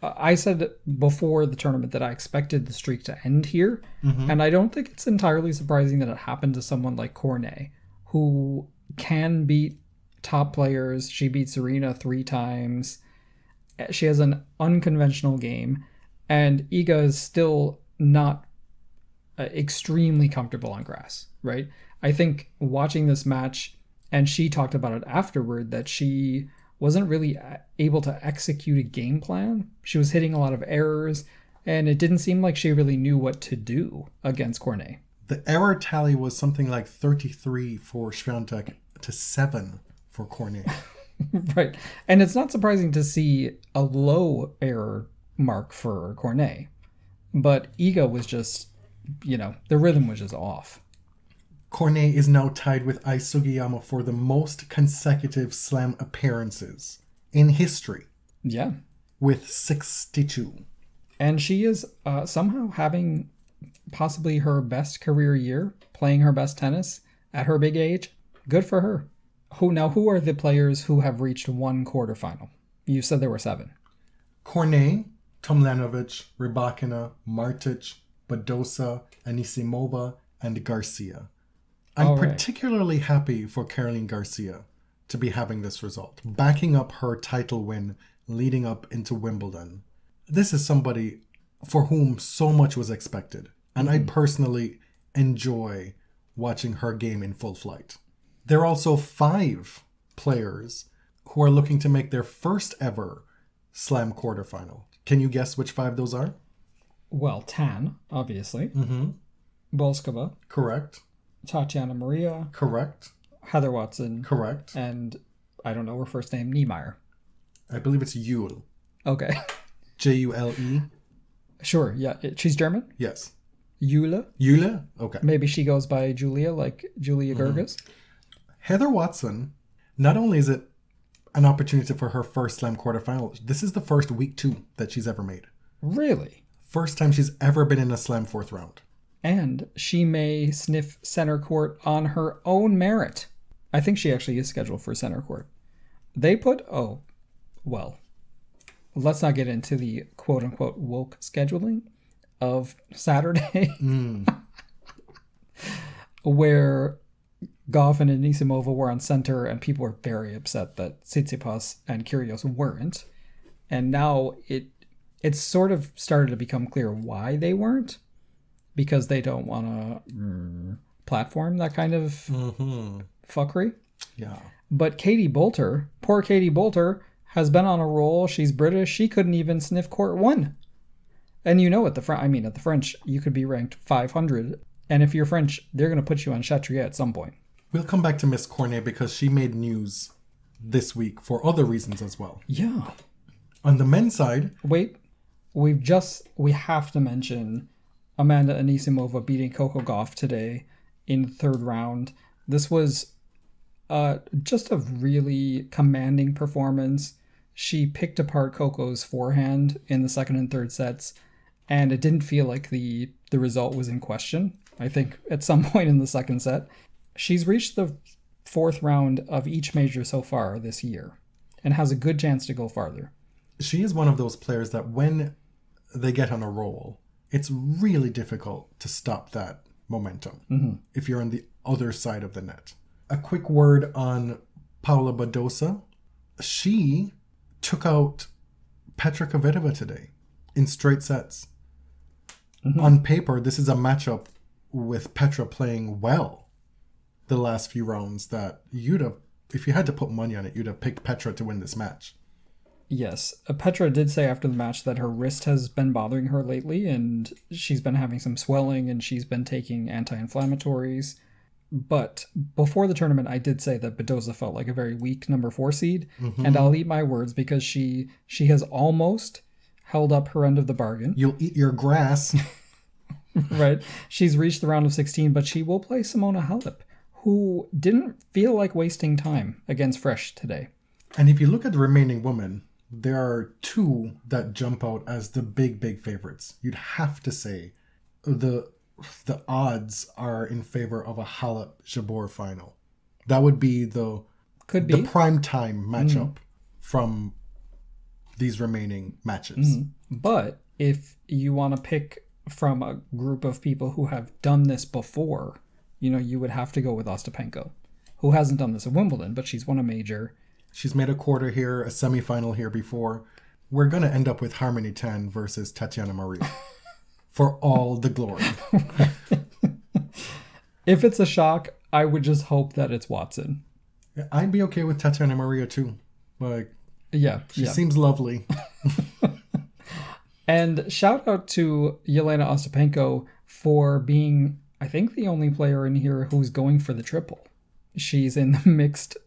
I said before the tournament that I expected the streak to end here, and I don't think it's entirely surprising that it happened to someone like Cornet, who can beat top players. She beat Serena 3 times. She has an unconventional game, and Iga is still not extremely comfortable on grass, right? I think watching this match, and she talked about it afterward, that she wasn't really able to execute a game plan. She was hitting a lot of errors, and it didn't seem like she really knew what to do against Cornet. The error tally was something like 33 for Swiatek to 7 for Cornet. Right. And it's not surprising to see a low error mark for Cornet. But Iga was just, the rhythm was just off. Cornet is now tied with Ai Sugiyama for the most consecutive slam appearances in history. Yeah. With 62. And she is somehow having possibly her best career year, playing her best tennis at her big age. Good for her. Who are the players who have reached 1 quarterfinal? You said there were 7. Cornet, Tomljanovic, Rybakina, Martic, Badosa, Anisimova, and Garcia. I'm particularly happy for Caroline Garcia to be having this result, backing up her title win leading up into Wimbledon. This is somebody for whom so much was expected, and I personally enjoy watching her game in full flight. There are also 5 players who are looking to make their first ever slam quarterfinal. Can you guess which 5 those are? Well, Tan, obviously. Bolskova. Correct. Tatiana Maria. Correct. Heather Watson. Correct. And I don't know her first name, Niemeyer. I believe it's Jule. Okay. Jule? Sure, yeah. She's German? Yes. Jule? Jule? Okay. Maybe she goes by Julia, like Julia Gerges. Heather Watson, not only is it an opportunity for her first slam quarterfinal, this is the first week 2 that she's ever made. Really? First time she's ever been in a slam 4th round. And she may sniff center court on her own merit. I think she actually is scheduled for center court. They put, let's not get into the quote-unquote woke scheduling of Saturday, where Gauff and Anisimova were on center, and people were very upset that Tsitsipas and Kyrgios weren't. And now it's sort of started to become clear why they weren't, because they don't want to platform that kind of fuckery. Yeah. But Katie Boulter, poor Katie Boulter, has been on a roll. She's British. She couldn't even sniff court 1. And at the French, you could be ranked 500. And if you're French, they're going to put you on Chatrier at some point. We'll come back to Miss Cornet because she made news this week for other reasons as well. Yeah. On the men's side... Wait. We have to mention Amanda Anisimova beating Coco Gauff today in the 3rd round. This was just a really commanding performance. She picked apart Coco's forehand in the 2nd and 3rd sets, and it didn't feel like the result was in question. I think at some point in the 2nd set, she's reached the 4th round of each major so far this year and has a good chance to go farther. She is one of those players that when they get on a roll, it's really difficult to stop that momentum if you're on the other side of the net. A quick word on Paula Badosa. She took out Petra Kvitova today in straight sets. On paper, this is a matchup with Petra playing well the last few rounds that you'd have, if you had to put money on it, you'd have picked Petra to win this match. Yes. Petra did say after the match that her wrist has been bothering her lately, and she's been having some swelling, and she's been taking anti-inflammatories. But before the tournament, I did say that Badoza felt like a very weak number 4 seed, and I'll eat my words because she has almost held up her end of the bargain. You'll eat your grass. Right? She's reached the round of 16, but she will play Simona Halep, who didn't feel like wasting time against Fresh today. And if you look at the remaining women, there are 2 that jump out as the big favorites. You'd have to say the odds are in favor of a Halep-Jabeur final. That would be the prime time matchup from these remaining matches. But if you want to pick from a group of people who have done this before, you would have to go with Ostapenko, who hasn't done this at Wimbledon, but she's won a major. She's made a quarter here, a semifinal here before. We're going to end up with Harmony Tan versus Tatiana Maria for all the glory. If it's a shock, I would just hope that it's Watson. I'd be okay with Tatiana Maria too. She Yeah. seems lovely. And shout out to Yelena Ostapenko for being, I think, the only player in here who's going for the triple. She's in the mixed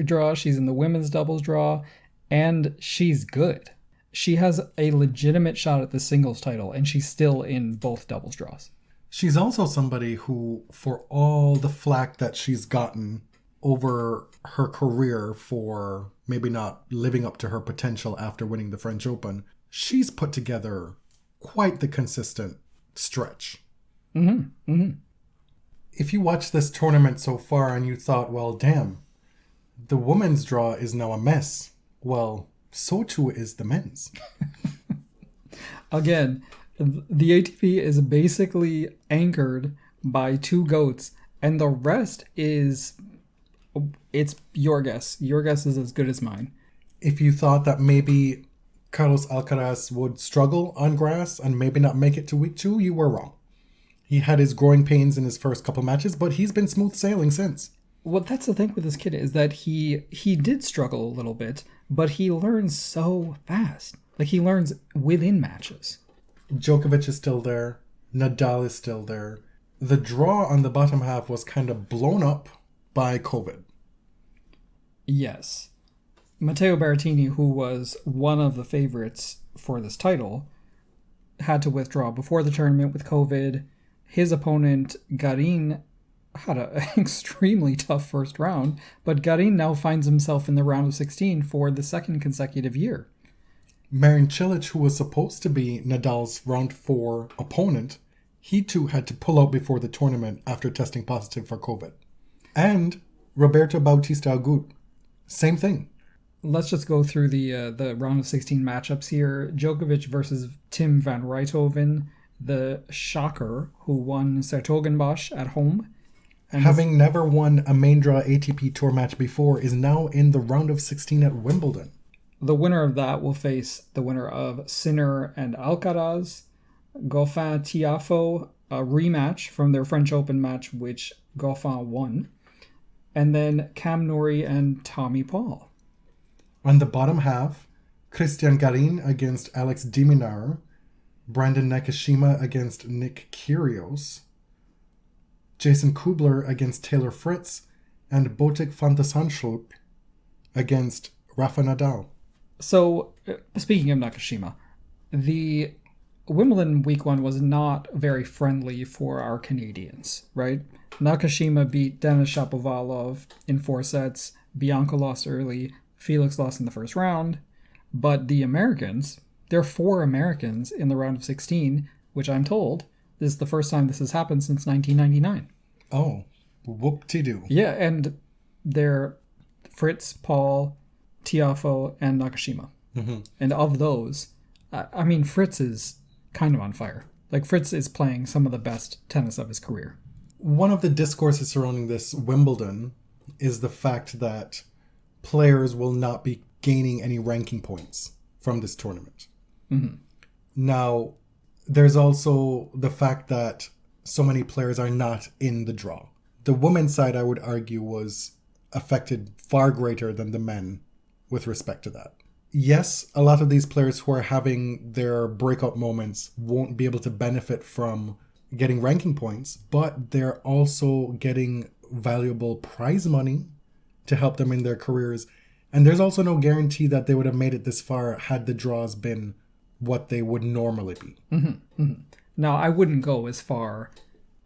draw, she's in the women's doubles draw, and she's good. She has a legitimate shot at the singles title, and she's still in both doubles draws. She's also somebody who, for all the flack that she's gotten over her career for maybe not living up to her potential after winning the French Open, she's put together quite the consistent stretch. If you watch this tournament so far and you thought, well, damn, the women's draw is now a mess. Well, so too is the men's. Again, the ATP is basically anchored by 2 GOATs, and the rest it's your guess. Your guess is as good as mine. If you thought that maybe Carlos Alcaraz would struggle on grass and maybe not make it to week 2, you were wrong. He had his growing pains in his first couple matches, but he's been smooth sailing since. Well, that's the thing with this kid, is that he did struggle a little bit, but he learns so fast. Like, he learns within matches. Djokovic is still there. Nadal is still there. The draw on the bottom half was kind of blown up by COVID. Yes. Matteo Berrettini, who was one of the favorites for this title, had to withdraw before the tournament with COVID. His opponent, Garin, had an extremely tough first round, but Garin now finds himself in the round of 16 for the second consecutive year. Marin Cilic, who was supposed to be Nadal's round 4 opponent, he too had to pull out before the tournament after testing positive for COVID. And Roberto Bautista Agut, same thing. Let's just go through the round of 16 matchups here. Djokovic versus Tim van Rijthoven, the shocker who won Sertogenbosch at home. And having never won a main draw ATP Tour match before, is now in the round of 16 at Wimbledon. The winner of that will face the winner of Sinner and Alcaraz. Goffin Tiafoe, a rematch from their French Open match, which Goffin won. And then Cam Norrie and Tommy Paul. On the bottom half, Christian Garin against Alex de Minaur, Brandon Nakashima against Nick Kyrgios, Jason Kubler against Taylor Fritz, and Botic van de Zandschulp against Rafa Nadal. So, speaking of Nakashima, the Wimbledon week 1 was not very friendly for our Canadians, right? Nakashima beat Denis Shapovalov in 4 sets, Bianca lost early, Felix lost in the first round, but the Americans, there are 4 Americans in the round of 16, which I'm told this is the first time this has happened since 1999. Oh, whoop-de-doo. Yeah, and they're Fritz, Paul, Tiafoe, and Nakashima. And of those, I mean, Fritz is kind of on fire. Like, Fritz is playing some of the best tennis of his career. One of the discourses surrounding this Wimbledon is the fact that players will not be gaining any ranking points from this tournament. Now, there's also the fact that so many players are not in the draw. The women's side, I would argue, was affected far greater than the men with respect to that. yes, a lot of these players who are having their breakout moments won't be able to benefit from getting ranking points, but they're also getting valuable prize money to help them in their careers. And there's also no guarantee that they would have made it this far had the draws been what they would normally be. Now, I wouldn't go as far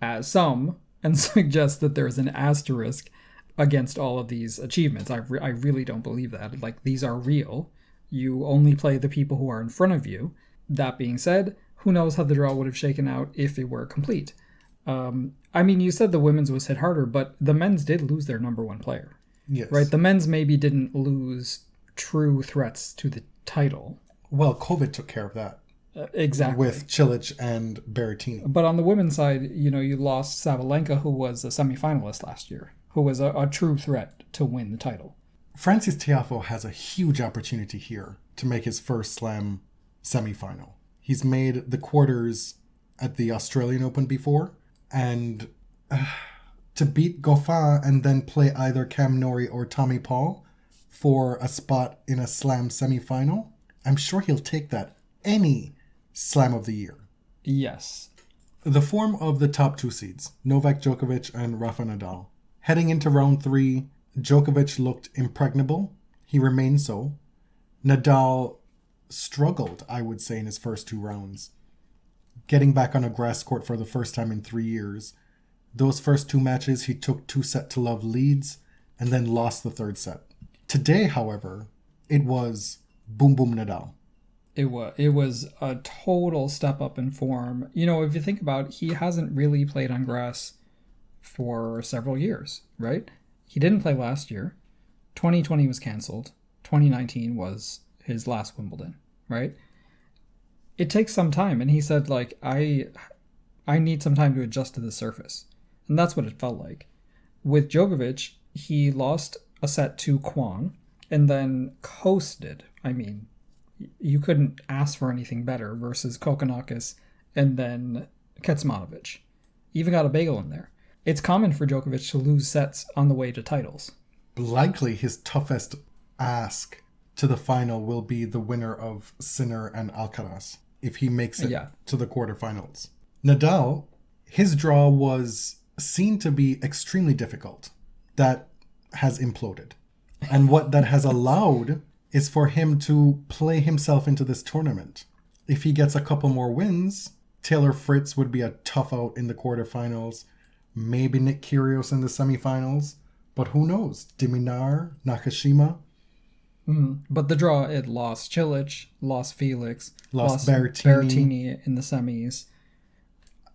as some and suggest that there's an asterisk against all of these achievements. I really don't believe that. Like, these are real. You only play the people who are in front of you. That being said, who knows how the draw would have shaken out if it were complete. I mean, you said the women's was hit harder, but the men's did lose their number one player. Yes. Right? The men's maybe didn't lose true threats to the title. Well, COVID took care of that. Exactly. With Cilic and Berrettini. But on the women's side, you lost Sabalenka, who was a semifinalist last year, who was a true threat to win the title. Francis Tiafoe has a huge opportunity here to make his first slam semifinal. He's made the quarters at the Australian Open before, and to beat Gauff and then play either Cam Norrie or Tommy Paul for a spot in a slam semifinal, I'm sure he'll take that any slam of the year. Yes. The form of the top two seeds, Novak Djokovic and Rafa Nadal. Heading into round 3, Djokovic looked impregnable. He remained so. Nadal struggled, I would say, in his first 2 rounds. Getting back on a grass court for the first time in 3 years. Those first 2 matches, he took 2-set-to-love leads and then lost the 3rd set. Today, however, it was boom boom Nadal. It was a total step up in form. If you think about it, he hasn't really played on grass for several years, right? He didn't play last year. 2020 was canceled. 2019 was his last Wimbledon, right? It takes some time, and he said, like, I need some time to adjust to the surface. And that's what it felt like. With Djokovic, he lost a set to Kwon and then coasted. I mean, you couldn't ask for anything better versus Kokkinakis and then Kecmanovic. Even got a bagel in there. It's common for Djokovic to lose sets on the way to titles. Likely his toughest ask to the final will be the winner of Sinner and Alcaraz if he makes it to the quarterfinals. Nadal, his draw was seen to be extremely difficult. That has imploded. And what that has allowed is for him to play himself into this tournament. If he gets a couple more wins, Taylor Fritz would be a tough out in the quarterfinals. Maybe Nick Kyrgios in the semifinals. But who knows? Diminar, Nakashima. But the draw, it lost Cilic, lost Felix, lost Berrettini in the semis.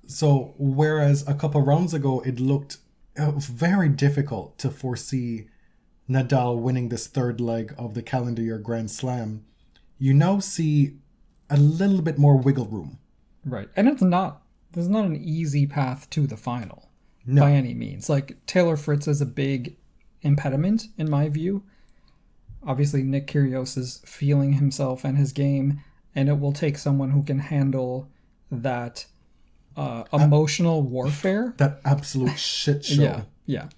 So whereas a couple rounds ago it looked very difficult to foresee Nadal winning this 3rd leg of the calendar year Grand Slam, you now see a little bit more wiggle room. Right. And there's not an easy path to the final No. by any means. Like, Taylor Fritz is a big impediment in my view. Obviously, Nick Kyrgios is feeling himself and his game, and it will take someone who can handle that emotional warfare. That absolute shit show. Yeah.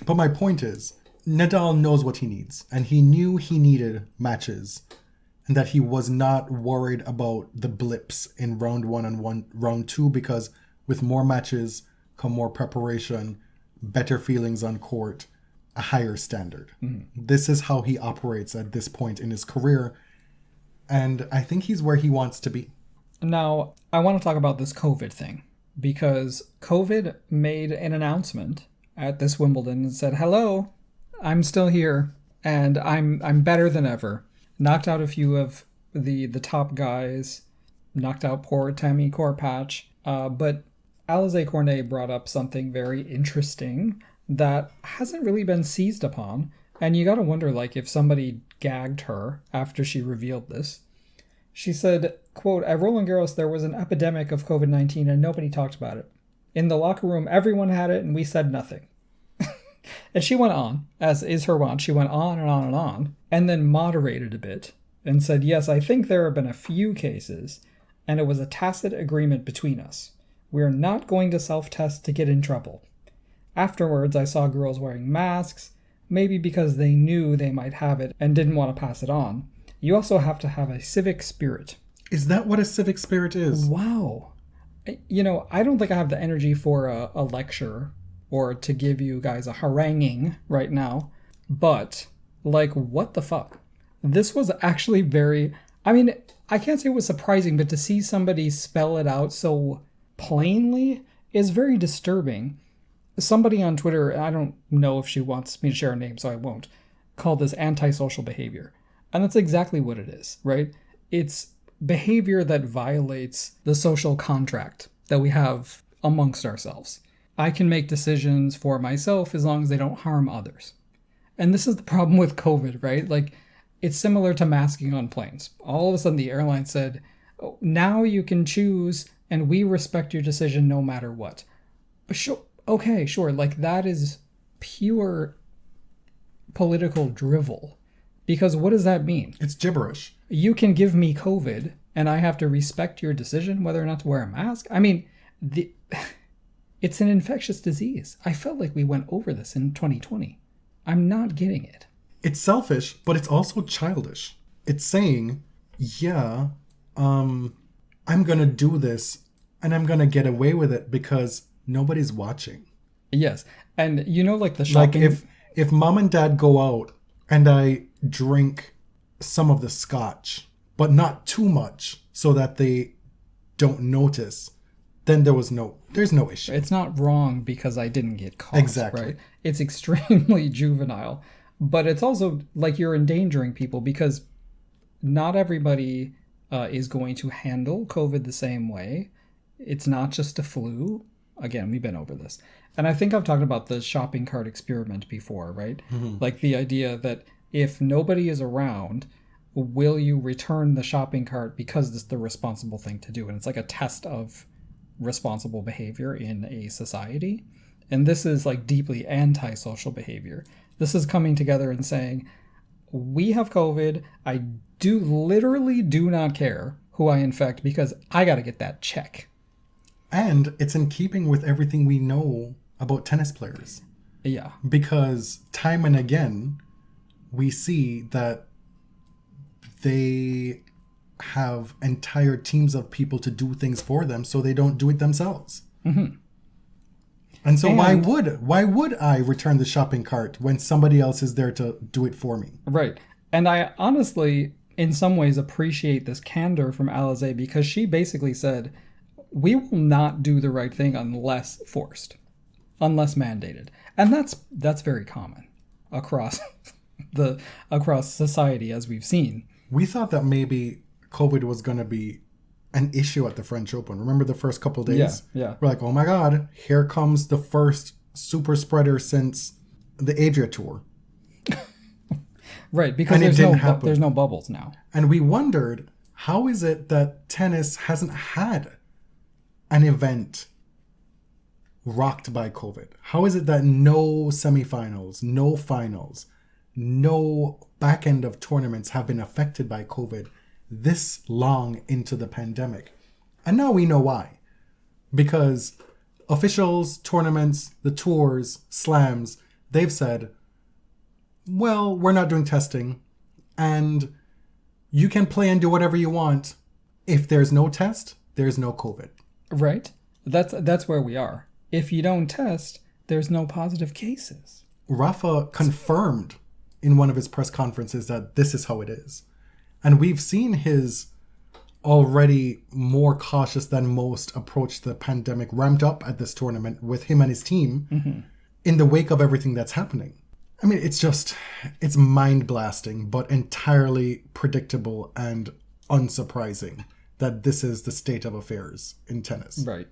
But my point is, Nadal knows what he needs, and he knew he needed matches, and that he was not worried about the blips in round 1 and round 2, because with more matches come more preparation, better feelings on court, a higher standard. This is how he operates at this point in his career, and I think he's where he wants to be. Now, I want to talk about this COVID thing, because COVID made an announcement at this Wimbledon and said, hello, I'm still here, and I'm better than ever. Knocked out a few of the top guys, knocked out poor Tami Korpatsch, but Alizé Cornet brought up something very interesting that hasn't really been seized upon, and you gotta wonder, like, if somebody gagged her after she revealed this. She said, quote, at Roland Garros there was an epidemic of COVID-19 and nobody talked about it. In the locker room everyone had it and we said nothing. And she went on, as is her wont, she went on and on and on, and then moderated a bit and said, yes, I think there have been a few cases, and it was a tacit agreement between us. We are not going to self-test to get in trouble. Afterwards, I saw girls wearing masks, maybe because they knew they might have it and didn't want to pass it on. you also have to have a civic spirit. Is that what a civic spirit is? Wow. I don't think I have the energy for a lecture or to give you guys a haranguing right now, but, what the fuck? This was actually very... I can't say it was surprising, but to see somebody spell it out so plainly is very disturbing. Somebody on Twitter, I don't know if she wants me to share her name, so I won't, called this antisocial behavior. And that's exactly what it is, right? It's behavior that violates the social contract that we have amongst ourselves. I can make decisions for myself as long as they don't harm others. And this is the problem with COVID, right? It's similar to masking on planes. All of a sudden the airline said, oh, now you can choose and we respect your decision no matter what. But sure, that is pure political drivel. Because what does that mean? It's gibberish. You can give me COVID and I have to respect your decision whether or not to wear a mask? It's an infectious disease. I felt like we went over this in 2020. I'm not getting it. It's selfish, but it's also childish. It's saying, yeah, I'm going to do this and I'm going to get away with it because nobody's watching. Yes. And the shopping... if mom and dad go out and I drink some of the scotch, but not too much so that they don't notice, then there's no issue. It's not wrong because I didn't get caught. Exactly. Right? It's extremely juvenile. But it's also you're endangering people because not everybody is going to handle COVID the same way. It's not just a flu. Again, we've been over this. And I think I've talked about the shopping cart experiment before, right? Mm-hmm. The idea that if nobody is around, will you return the shopping cart because it's the responsible thing to do? And it's like a test of responsible behavior in a society. And this is deeply antisocial behavior. This is coming together and saying, we have COVID. I literally do not care who I infect because I got to get that check. And it's in keeping with everything we know about tennis players. Yeah. Because time and again, we see that they have entire teams of people to do things for them so they don't do it themselves. Mm-hmm. And so why would I return the shopping cart when somebody else is there to do it for me? Right. And I honestly, in some ways, appreciate this candor from Alizé because she basically said, we will not do the right thing unless forced, unless mandated. And that's very common across society, as we've seen. We thought that maybe COVID was going to be an issue at the French Open. Remember the first couple of days? Yeah. We're like, oh my God, here comes the first super spreader since the Adria Tour. Right, because there's no bubbles now. And we wondered, how is it that tennis hasn't had an event rocked by COVID? How is it that no semifinals, no finals, no back end of tournaments have been affected by COVID this long into the pandemic? And now we know why. Because officials, tournaments, the tours, slams, they've said, well, we're not doing testing and you can play and do whatever you want. If there's no test, there's no COVID. Right. That's where we are. If you don't test, there's no positive cases. Rafa confirmed in one of his press conferences that this is how it is. And we've seen his already more cautious than most approach to the pandemic ramped up at this tournament with him and his team in the wake of everything that's happening. I mean, it's mind blasting, but entirely predictable and unsurprising that this is the state of affairs in tennis. Right.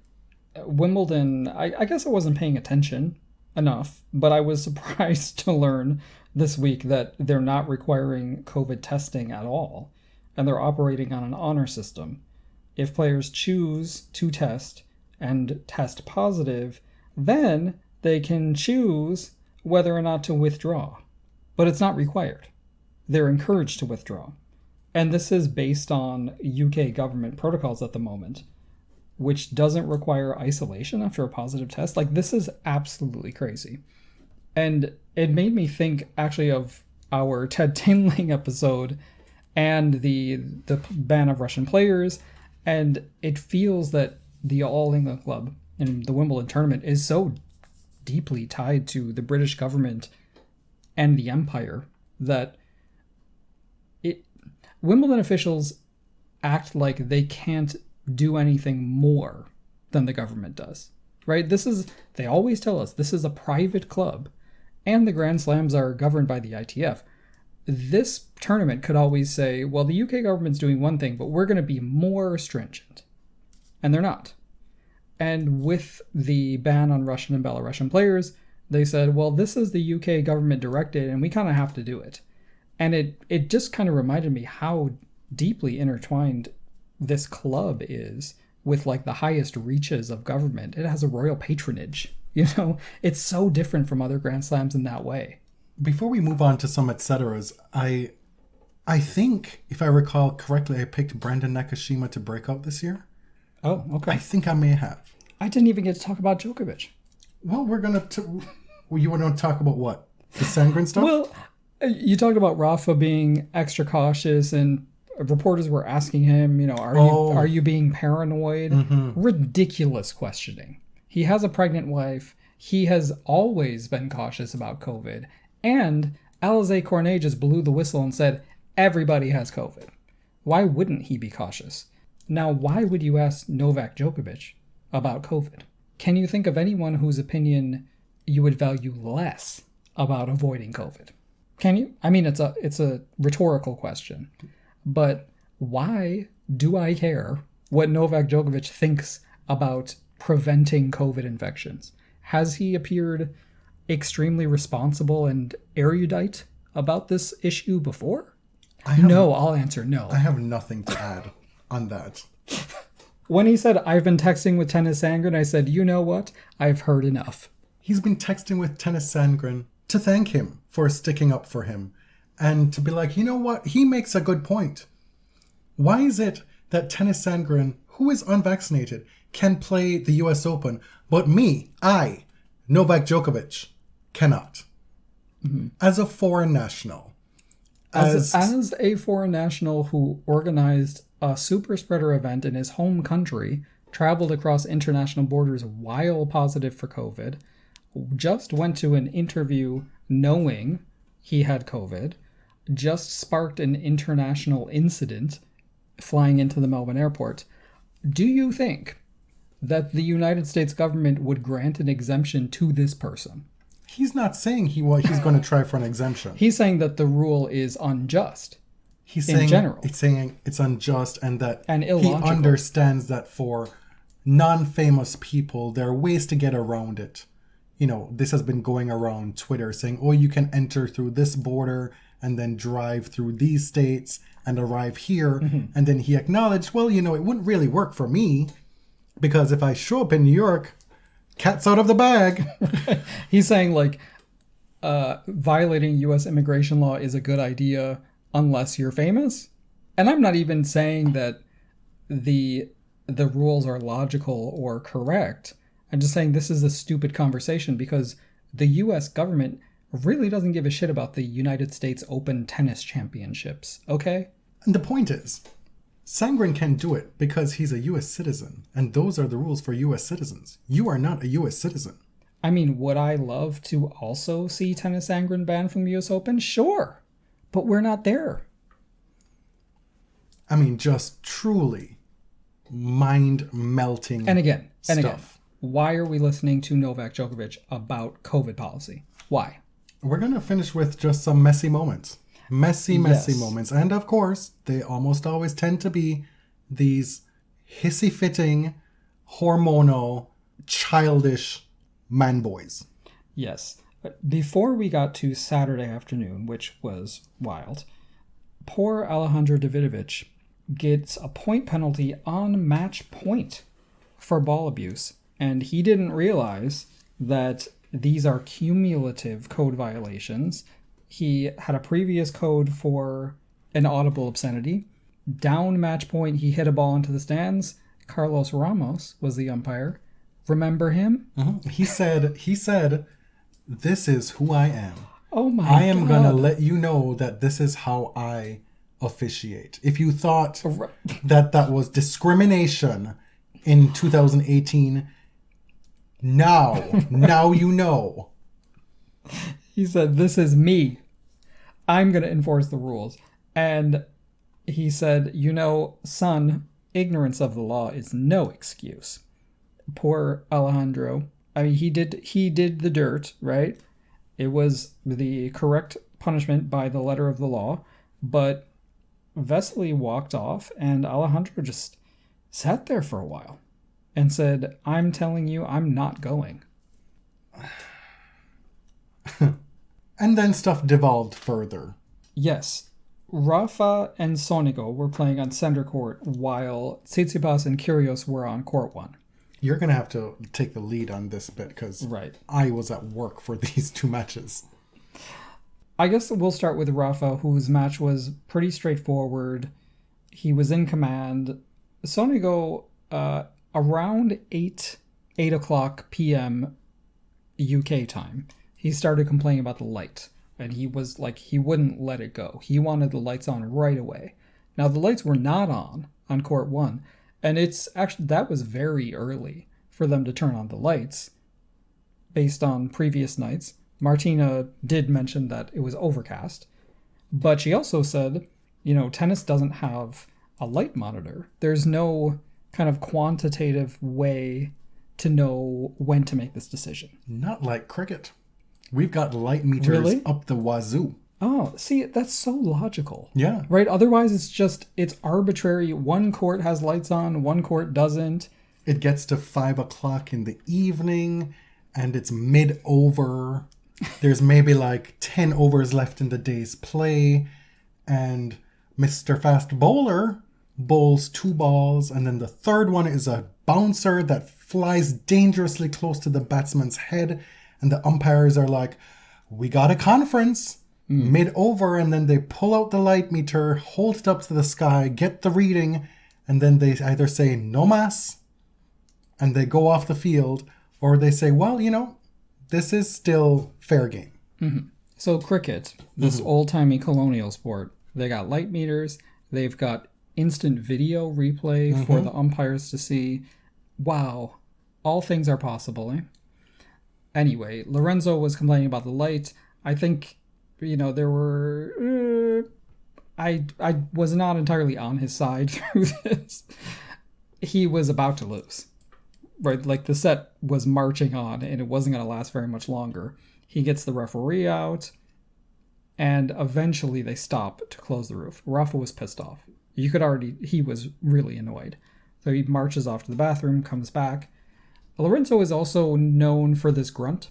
Wimbledon, I guess I wasn't paying attention enough, but I was surprised to learn this week that they're not requiring COVID testing at all, and they're operating on an honor system. If players choose to test and test positive, then they can choose whether or not to withdraw. But it's not required. They're encouraged to withdraw. And this is based on UK government protocols at the moment, which doesn't require isolation after a positive test. This is absolutely crazy. And it made me think actually of our Ted Tinling episode and the ban of Russian players, and it feels that the All England Club in the Wimbledon tournament is so deeply tied to the British government and the empire that Wimbledon officials act like they can't do anything more than the government does, right? They always tell us this is a private club and the Grand Slams are governed by the ITF. This tournament could always say, well, the UK government's doing one thing, but we're going to be more stringent. And they're not. And with the ban on Russian and Belarusian players, they said, well, this is the UK government directed and we kind of have to do it. And it just kind of reminded me how deeply intertwined this club is with like the highest reaches of government. It has a royal patronage. It's so different from other Grand Slams in that way. Before we move on to some et ceteras, I think, if I recall correctly, I picked Brandon Nakashima to break out this year. Oh, okay. I think I may have. I didn't even get to talk about Djokovic. Well, we're going to... You want to talk about what? The Sandgren stuff? Well, you talked about Rafa being extra cautious, and reporters were asking him, are you being paranoid? Mm-hmm. Ridiculous questioning. He has a pregnant wife. He has always been cautious about COVID. And Alizé Cornet just blew the whistle and said, everybody has COVID. Why wouldn't he be cautious? Now, why would you ask Novak Djokovic about COVID? Can you think of anyone whose opinion you would value less about avoiding COVID? Can you? I mean, it's a rhetorical question. But why do I care what Novak Djokovic thinks about preventing COVID infections? Has he appeared extremely responsible and erudite about this issue before? I'll answer no. I have nothing to add on that. When he said, I've been texting with Tennis Sandgren, I said, you know what? I've heard enough. He's been texting with Tennis Sandgren to thank him for sticking up for him and to be like, you know what? He makes a good point. Why is it that Tennis Sandgren, who is unvaccinated, can play the US Open, but Novak Djokovic, cannot? Mm-hmm. As a foreign national. As a foreign national who organized a super spreader event in his home country, traveled across international borders while positive for COVID, just went to an interview knowing he had COVID, just sparked an international incident flying into the Melbourne airport. Do you think that the United States government would grant an exemption to this person? He's not saying he's going to try for an exemption. He's saying that the rule is unjust. He's in saying, general. It's saying it's unjust and that illogical. He understands that for non-famous people, there are ways to get around it. This has been going around Twitter saying, you can enter through this border and then drive through these states and arrive here. Mm-hmm. And then he acknowledged, it wouldn't really work for me because if I show up in New York, cat's out of the bag. He's saying violating U.S. immigration law is a good idea unless you're famous. And I'm not even saying that the rules are logical or correct. I'm just saying this is a stupid conversation because the U.S. government really doesn't give a shit about the United States Open tennis championships, okay? And the point is, Sandgren can do it because he's a U.S. citizen, and those are the rules for U.S. citizens. You are not a U.S. citizen. I mean, would I love to also see Tennis Sandgren banned from the U.S. Open? Sure, but we're not there. I mean, just truly mind-melting And again, why are we listening to Novak Djokovic about COVID policy? Why? We're going to finish with just some messy moments. Messy moments. And of course, they almost always tend to be these hissy-fitting, hormonal, childish man boys. Yes. But before we got to Saturday afternoon, which was wild, poor Alejandro Davidovich gets a point penalty on match point for ball abuse. And he didn't realize that these are cumulative code violations. He had a previous code for an audible obscenity. Down match point, he hit a ball into the stands. Carlos Ramos was the umpire. Remember him? Mm-hmm. He said, this is who I am. Oh my God. I am going to let you know that this is how I officiate. If you thought that was discrimination in 2018, now you know. He said, "This is me. I'm going to enforce the rules." And he said, son, ignorance of the law is no excuse. Poor Alejandro. I mean, he did the dirt, right? It was the correct punishment by the letter of the law, but Vesely walked off, and Alejandro just sat there for a while and said, "I'm telling you, I'm not going." And then stuff devolved further. Yes. Rafa and Sonigo were playing on center court while Tsitsipas and Kyrgios were on court 1. You're going to have to take the lead on this bit because I was at work for these 2 matches. I guess we'll start with Rafa, whose match was pretty straightforward. He was in command. Sonigo, around 8 o'clock p.m. UK time, he started complaining about the light. And he was like, he wouldn't let it go. He wanted the lights on right away. Now, the lights were not on court 1. And it's actually, that was very early for them to turn on the lights based on previous nights. Martina did mention that it was overcast. But she also said, tennis doesn't have a light monitor. There's no kind of quantitative way to know when to make this decision. Not like cricket. We've got light meters up the wazoo. Oh, see, that's so logical. Yeah. Right? Otherwise, it's arbitrary. One court has lights on, one court doesn't. It gets to 5 o'clock in the evening, and it's mid-over. There's maybe like 10 overs left in the day's play, and Mr. Fast Bowler bowls 2 balls, and then the third one is a bouncer that flies dangerously close to the batsman's head, and the umpires are like, "We got a conference." Mid-over, and then they pull out the light meter, hold it up to the sky, get the reading, and then they either say "no mas" and they go off the field, or they say, "Well, this is still fair game." Mm-hmm. So cricket, this old-timey colonial sport, they got light meters, they've got instant video replay for the umpires to see. Wow, all things are possible, eh? Anyway, Lorenzo was complaining about the light. I think, there were... I was not entirely on his side through this. He was about to lose. Right, like the set was marching on and it wasn't going to last very much longer. He gets the referee out and eventually they stop to close the roof. Rafa was pissed off. He was really annoyed. So he marches off to the bathroom, comes back. Lorenzo is also known for this grunt.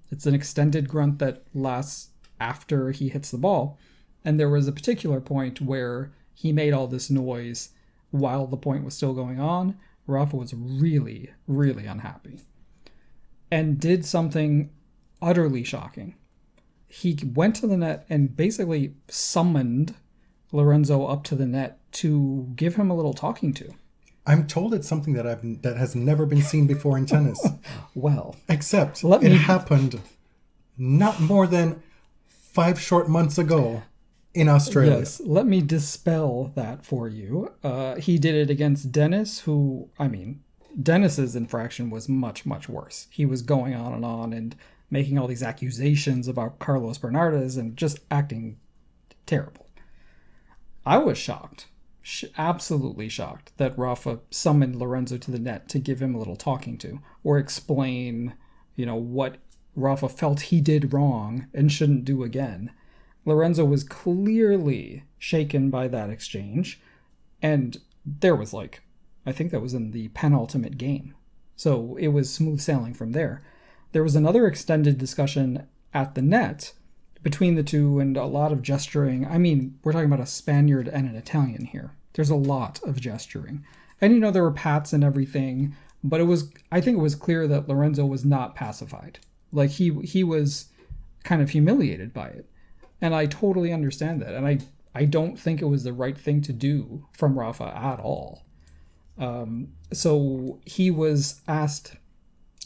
It's an extended grunt that lasts after he hits the ball. And there was a particular point where he made all this noise while the point was still going on. Rafa was really, really unhappy and did something utterly shocking. He went to the net and basically summoned Lorenzo up to the net to give him a little talking to. I'm told it's something that has never been seen before in tennis. Well, except it happened not more than 5 short months ago in Australia. Yes, let me dispel that for you. He did it against Dennis, Dennis's infraction was much, much worse. He was going on and making all these accusations about Carlos Bernardes and just acting terrible. I was shocked, absolutely shocked, that Rafa summoned Lorenzo to the net to give him a little talking to, or explain, what Rafa felt he did wrong and shouldn't do again. Lorenzo was clearly shaken by that exchange, and there was I think that was in the penultimate game. So it was smooth sailing from there. There was another extended discussion at the net between the two and a lot of gesturing. We're talking about a Spaniard and an Italian here. There's a lot of gesturing. And, there were pats and everything, but I think it was clear that Lorenzo was not pacified. He was kind of humiliated by it. And I totally understand that. And I don't think it was the right thing to do from Rafa at all. So he was asked...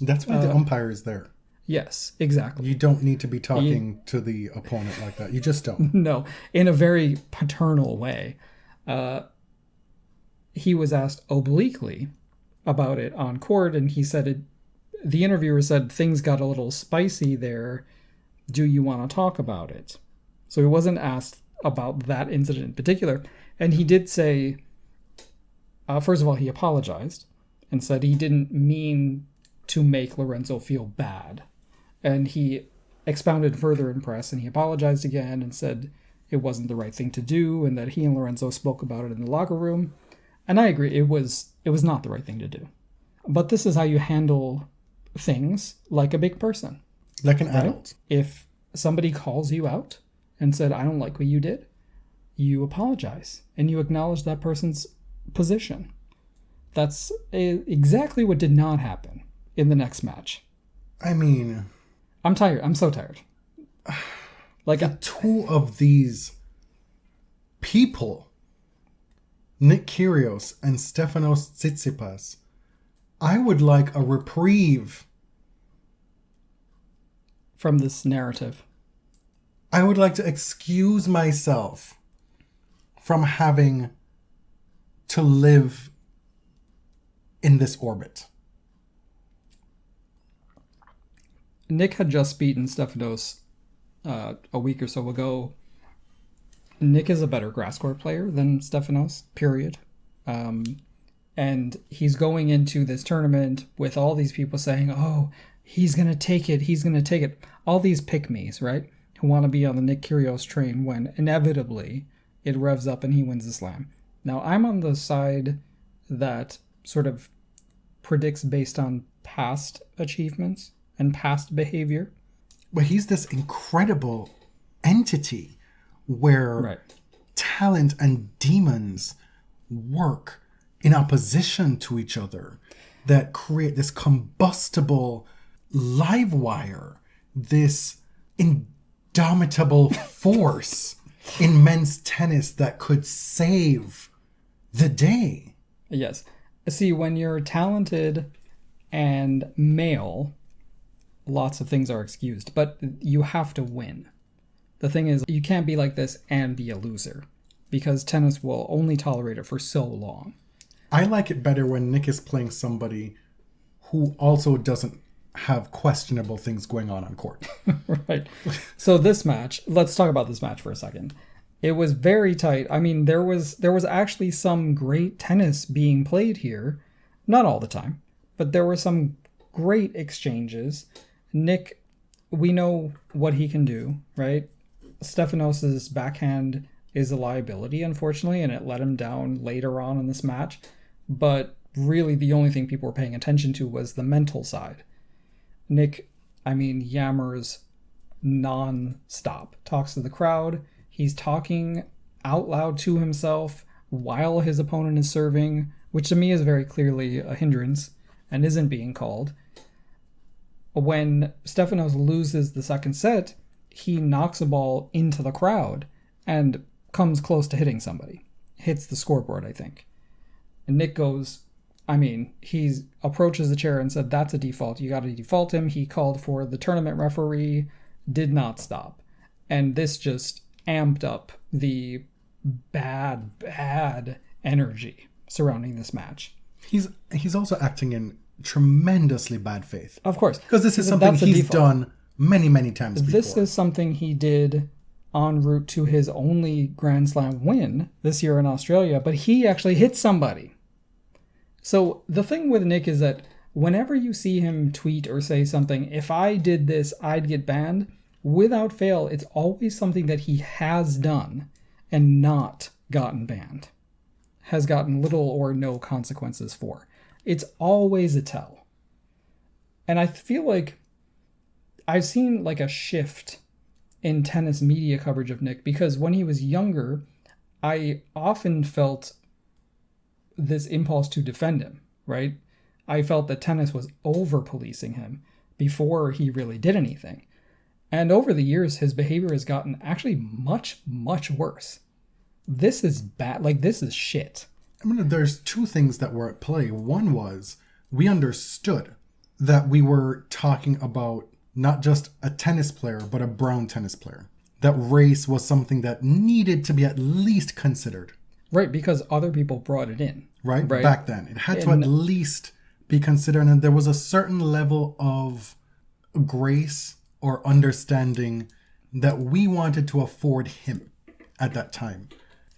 That's why the umpire is there. Yes, exactly. You don't need to be talking to the opponent like that. You just don't. No, in a very paternal way. He was asked obliquely about it on court, and he said the interviewer said, things got a little spicy there. Do you want to talk about it? So he wasn't asked about that incident in particular. And he did say, first of all, he apologized and said he didn't mean to make Lorenzo feel bad. And he expounded further in press, and he apologized again and said it wasn't the right thing to do, and that he and Lorenzo spoke about it in the locker room. And I agree, it was not the right thing to do. But this is how you handle things like a big person. Like an right? adult. If somebody calls you out and said, I don't like what you did, you apologize and you acknowledge that person's position. That's exactly what did not happen in the next match. I mean... I'm tired. I'm so tired. Like the two of these people, Nick Kyrgios and Stefanos Tsitsipas, I would like a reprieve from this narrative. I would like to excuse myself from having to live in this orbit. Nick had just beaten Stefanos a week or so ago. Nick is a better grass court player than Stefanos, period. And he's going into this tournament with all these people saying, oh, he's going to take it, he's going to take it. All these pick-me's, right? Who want to be on the Nick Kyrgios train when inevitably it revs up and he wins the slam. Now, I'm on the side that sort of predicts based on past achievements and past behavior. But he's this incredible entity where talent and demons work in opposition to each other that create this combustible live wire, this indomitable force in men's tennis that could save the day. Yes. See, when you're talented and male, lots of things are excused, but you have to win. The thing is, you can't be like this and be a loser, because tennis will only tolerate it for so long. I like it better when Nick is playing somebody who also doesn't have questionable things going on court. Right. So this match, let's talk about this match for a second. It was very tight. I mean, there was actually some great tennis being played here. Not all the time, but there were some great exchanges. Nick, we know what he can do, right? Stefanos' backhand is a liability, unfortunately, and it let him down later on in this match. But really, the only thing people were paying attention to was the mental side. Nick, I mean, yammers non-stop. Talks to the crowd. He's talking out loud to himself while his opponent is serving, which to me is very clearly a hindrance and isn't being called. When Stefanos loses the second set, he knocks a ball into the crowd and comes close to hitting somebody. Hits the scoreboard, I think. And Nick goes, I mean, he approaches the chair and said, that's a default. You got to default him. He called for the tournament referee, did not stop. And this just amped up the bad energy surrounding this match. He's also acting in tremendously bad faith. Of course. Because this is something he's done many, many times before. This is something he did en route to his only Grand Slam win this year in Australia, but he actually hit somebody. So the thing with Nick is that whenever you see him tweet or say something, if I did this, I'd get banned, without fail, it's always something that he has done and not gotten banned. Has gotten little or no consequences for. It's always a tell. And I feel like I've seen like a shift in tennis media coverage of Nick, because when he was younger, I often felt this impulse to defend him, right? I felt that tennis was over-policing him before he really did anything. And over the years, his behavior has gotten actually much, much worse. This is bad. Like, this is shit. I mean, there's two things that were at play. One was we understood that we were talking about not just a tennis player, but a brown tennis player. That race was something that needed to be at least considered. Right, because other people brought it in. Right? Back then. It had to at least be considered. And there was a certain level of grace or understanding that we wanted to afford him at that time.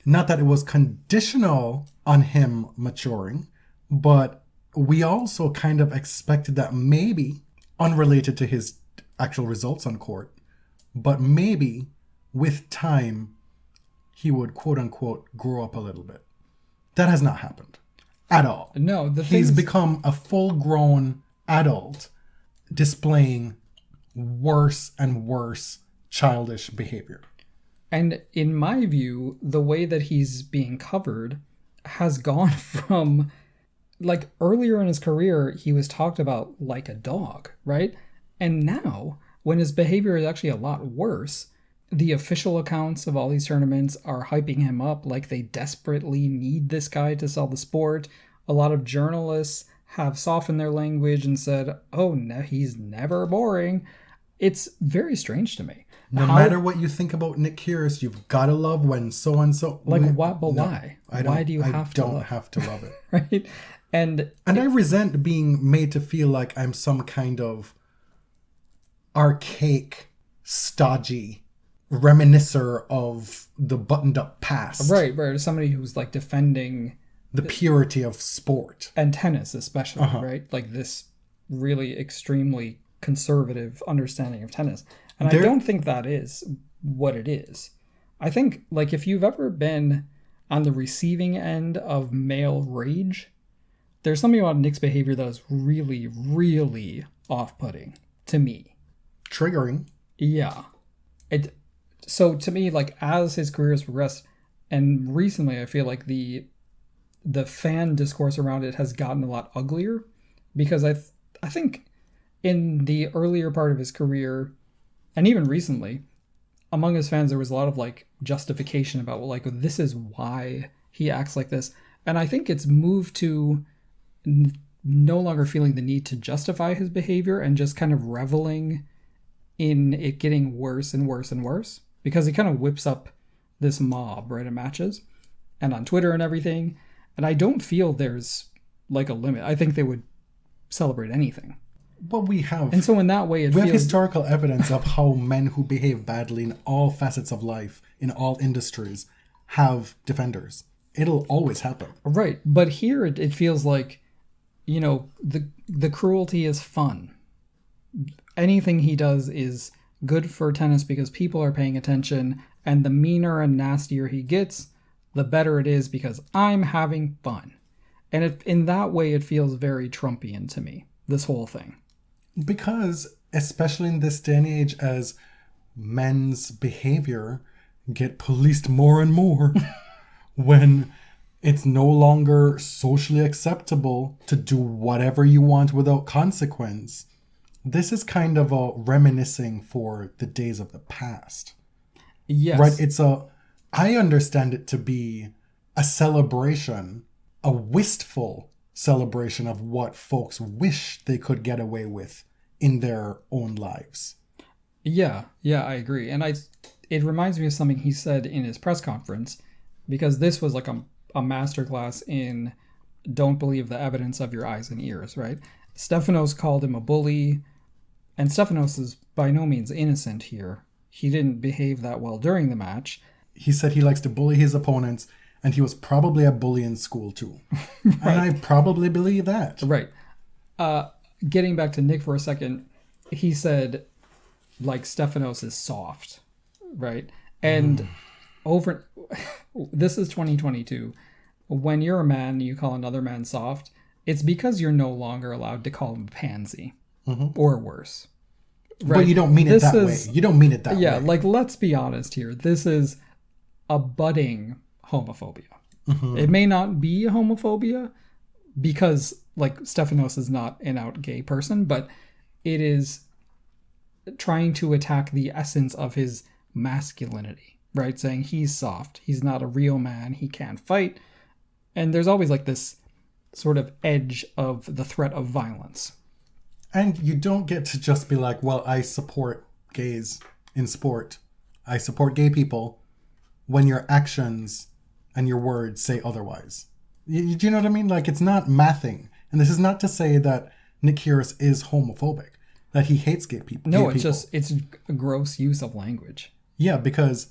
Not that it was conditional on him maturing, but we also kind of expected that maybe, unrelated to his actual results on court, but maybe with time, he would quote unquote grow up a little bit. That has not happened at all. No, he's become a full-grown adult displaying worse and worse childish behavior. And in my view, the way that he's being covered has gone from, like, earlier in his career, he was talked about like a dog, right? And now, when his behavior is actually a lot worse, the official accounts of all these tournaments are hyping him up like they desperately need this guy to sell the sport. A lot of journalists have softened their language and said, oh, no, he's never boring. It's very strange to me. No matter what you think about Nick Kyrgios, you've got to love when so-and-so... Like, what? But no, why? Why do you have to love it? I don't have to love it. Right? And I resent being made to feel like I'm some kind of archaic, stodgy reminiscer of the buttoned-up past. Right. Somebody who's, like, defending... the purity of sport. And tennis, especially, right? Like, this really extremely conservative understanding of tennis. And I don't think that is what it is. I think, like, if you've ever been on the receiving end of male rage, there's something about Nick's behavior that is really, really off-putting to me. Triggering. Yeah. So to me, like, as his career has progressed, and recently I feel like the fan discourse around it has gotten a lot uglier, because I think in the earlier part of his career, and even recently, among his fans, there was a lot of, like, justification about, well, like, this is why he acts like this. And I think it's moved to no longer feeling the need to justify his behavior and just kind of reveling in it getting worse and worse and worse. Because he kind of whips up this mob, right, in matches and on Twitter and everything. And I don't feel there's, like, a limit. I think they would celebrate anything. Well, we have. And so in that way, we have historical evidence of how men who behave badly in all facets of life, in all industries, have defenders. It'll always happen. Right. But here it feels like, you know, the cruelty is fun. Anything he does is good for tennis because people are paying attention, and the meaner and nastier he gets, the better it is because I'm having fun. And in that way, it feels very Trumpian to me, this whole thing. Because, especially in this day and age, as men's behavior get policed more and more, when it's no longer socially acceptable to do whatever you want without consequence, this is kind of a reminiscing for the days of the past. Yes. Right? I understand it to be a celebration, a wistful celebration of what folks wish they could get away with in their own lives. Yeah, I agree. And it reminds me of something he said in his press conference, because this was like a masterclass in don't believe the evidence of your eyes and ears, right? Stefanos called him a bully, and Stefanos is by no means innocent here. He didn't behave that well during the match. He said he likes to bully his opponents, and he was probably a bully in school too. Right. And I probably believe that. Right. Getting back to Nick for a second, he said, like, Stefanos is soft, right? And this is 2022. When you're a man, you call another man soft, it's because you're no longer allowed to call him a pansy or worse. Right? But you don't mean it that way. You don't mean it that way. Yeah, like, let's be honest here. This is a budding homophobia. It may not be homophobia because, like, Stefanos is not an out gay person, but it is trying to attack the essence of his masculinity, right? Saying he's soft, he's not a real man, he can't fight. And there's always, like, this sort of edge of the threat of violence. And you don't get to just be like, well, I support gays in sport. I support gay people when your actions and your words say otherwise. Do you know what I mean? Like, it's not mathing. And this is not to say that Nick Kyrgios is homophobic, that he hates gay people. No, it's a gross use of language. Yeah, because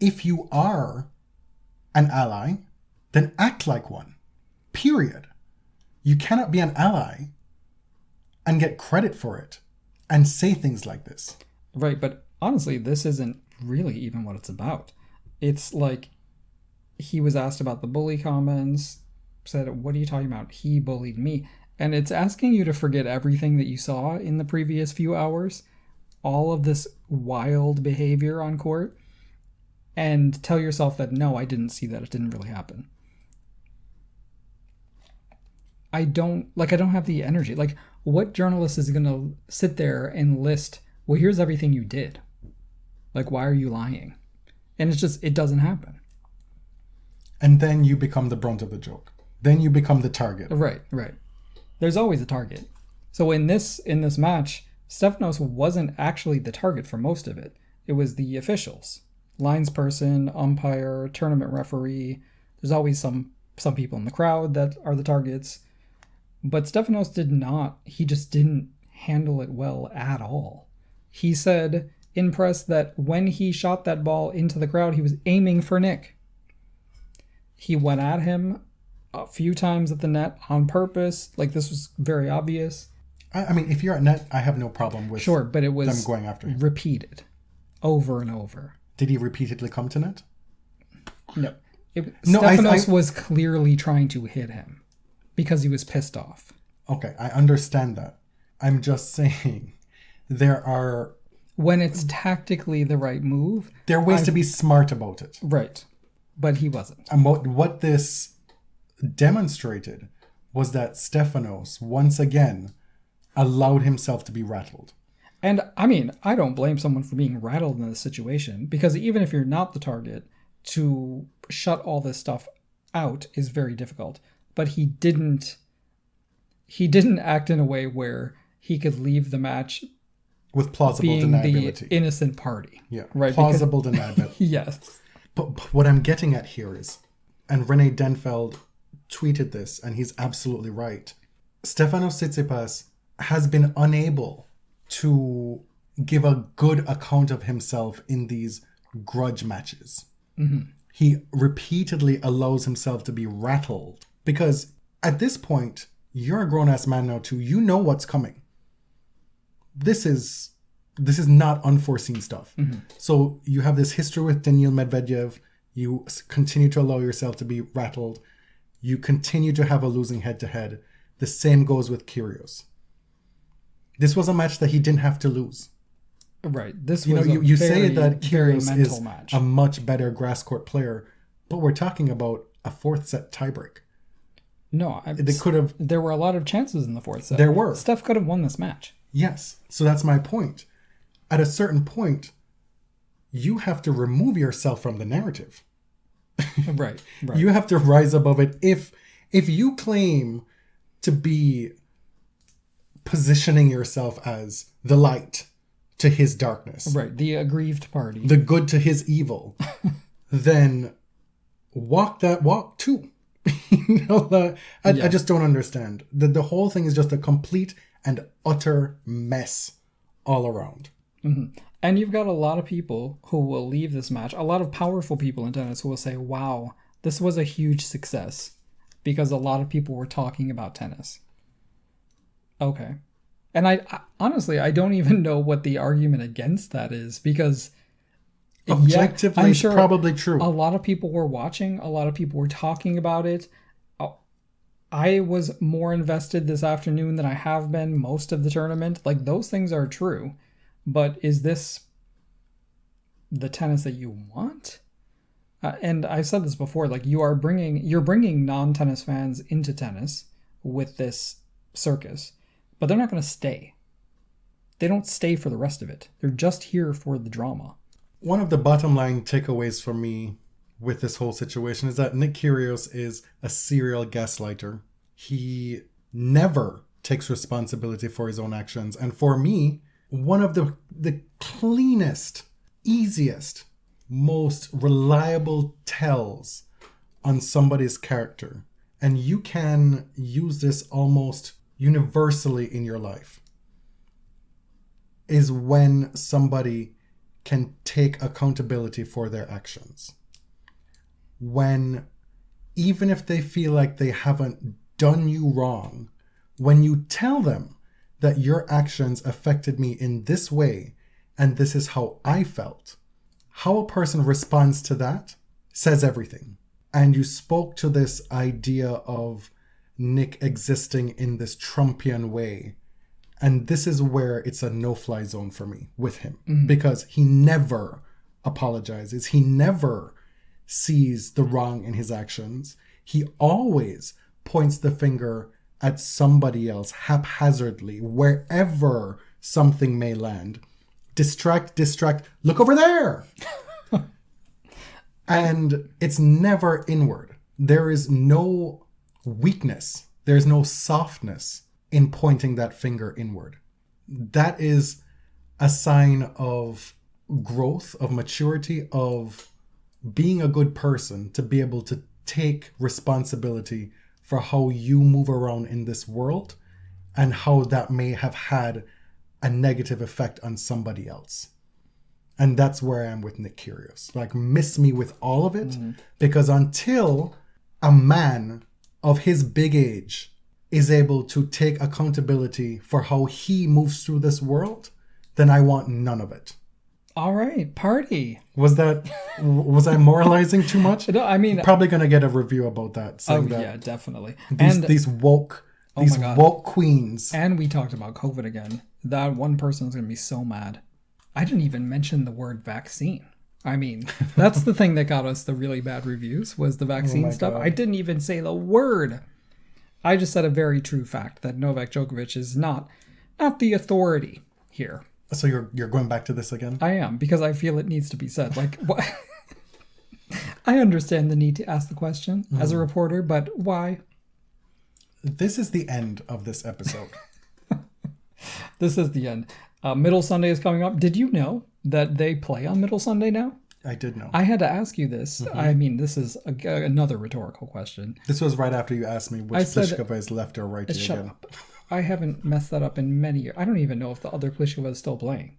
if you are an ally, then act like one. Period. You cannot be an ally and get credit for it and say things like this. Right, but honestly, this isn't really even what it's about. It's like he was asked about the bully comments, said, what are you talking about? He bullied me. And it's asking you to forget everything that you saw in the previous few hours, all of this wild behavior on court, and tell yourself that, no, I didn't see that. It didn't really happen. I don't have the energy. Like, what journalist is going to sit there and list, well, here's everything you did. Like, why are you lying? And it's just, it doesn't happen. And then you become the brunt of the joke. Then you become the target. Right. There's always a target. So in this match, Stefanos wasn't actually the target for most of it. It was the officials. Linesperson, umpire, tournament referee. There's always some people in the crowd that are the targets. But Stefanos he just didn't handle it well at all. He said in press that when he shot that ball into the crowd, he was aiming for Nick. He went at him a few times at the net on purpose. Like, this was very obvious. I mean, if you're at net, I have no problem with but it was them going after him. Repeated over and over. Did he repeatedly come to net? No. Stefanos was clearly trying to hit him because he was pissed off. Okay, I understand that. I'm just saying when it's tactically the right move, there are ways to be smart about it. Right. But he wasn't. And what this demonstrated was that Stefanos, once again, allowed himself to be rattled. And, I mean, I don't blame someone for being rattled in this situation, because even if you're not the target, to shut all this stuff out is very difficult. But he didn't act in a way where he could leave the match with plausible being deniability. The innocent party. Yeah, right? Plausible deniability. Yes. But what I'm getting at here is, and Rene Denfeld tweeted this, and he's absolutely right, Stefanos Tsitsipas has been unable to give a good account of himself in these grudge matches. Mm-hmm. He repeatedly allows himself to be rattled, because at this point, you're a grown-ass man now too. You know what's coming. This is not unforeseen stuff. Mm-hmm. So you have this history with Daniil Medvedev. You continue to allow yourself to be rattled. You continue to have a losing head-to-head. The same goes with Kyrgios. This was a match that he didn't have to lose. Right. This was you say that Kyrgios is match. A much better grass court player, but we're talking about a fourth set tiebreak. No, there were a lot of chances in the fourth set. There were. Steph could have won this match. Yes. So that's my point. At a certain point, you have to remove yourself from the narrative. Right. You have to rise above it. If you claim to be positioning yourself as the light to his darkness, right, the aggrieved party, the good to his evil, then walk that walk too. I just don't understand. The whole thing is just a complete and utter mess all around. Mm-hmm. And you've got a lot of people who will leave this match, a lot of powerful people in tennis who will say, wow, this was a huge success because a lot of people were talking about tennis. Okay. And I honestly, I don't even know what the argument against that is, because objectively, it's probably true. A lot of people were watching. A lot of people were talking about it. I was more invested this afternoon than I have been most of the tournament. Like, those things are true. But is this the tennis that you want? And I've said this before, like, you're bringing non-tennis fans into tennis with this circus, but they're not going to stay. They don't stay for the rest of it. They're just here for the drama. One of the bottom line takeaways for me with this whole situation is that Nick Kyrgios is a serial gaslighter. He never takes responsibility for his own actions. And for me, one of the cleanest, easiest, most reliable tells on somebody's character, and you can use this almost universally in your life, is when somebody can take accountability for their actions. When, even if they feel like they haven't done you wrong, when you tell them that your actions affected me in this way and this is how I felt, how a person responds to that says everything. And you spoke to this idea of Nick existing in this Trumpian way. And this is where it's a no-fly zone for me with him, because he never apologizes. He never sees the wrong in his actions. He always points the finger at somebody else haphazardly, wherever something may land. Distract, look over there! And it's never inward. There is no weakness. There's no softness in pointing that finger inward. That is a sign of growth, of maturity, of being a good person, to be able to take responsibility for how you move around in this world and how that may have had a negative effect on somebody else. And that's where I am with Nick Kyrgios. Like, miss me with all of it, because until a man of his big age is able to take accountability for how he moves through this world, then I want none of it. All right, party. Was I moralizing too much? No, I mean, probably gonna get a review about that. Saying that yeah, definitely. These woke queens. And we talked about COVID again. That one person is gonna be so mad. I didn't even mention the word vaccine. I mean, that's the thing that got us the really bad reviews, was the vaccine stuff. God. I didn't even say the word. I just said a very true fact that Novak Djokovic is not the authority here. So you're going back to this again? I am, because I feel it needs to be said. Like, what? I understand the need to ask the question as a reporter, but why? This is the end of this episode. This is the end. Middle Sunday is coming up. Did you know that they play on Middle Sunday now? I did know. I had to ask you this. I mean, this is another rhetorical question. This was right after you asked me which Pliskova is left or right shut again. Up. I haven't messed that up in many years. I don't even know if the other Pliskova is still playing.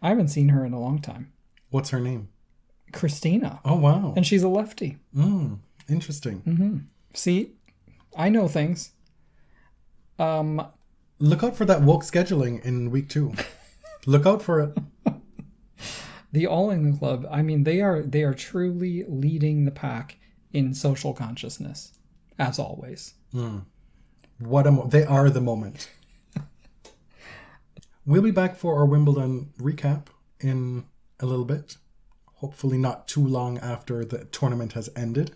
I haven't seen her in a long time. What's her name? Christina. Oh, wow. And she's a lefty. Interesting. See, I know things. Look out for that woke scheduling in week 2. Look out for it. The All England Club, I mean, they are truly leading the pack in social consciousness, as always. They are the moment. We'll be back for our Wimbledon recap in a little bit. Hopefully not too long after the tournament has ended.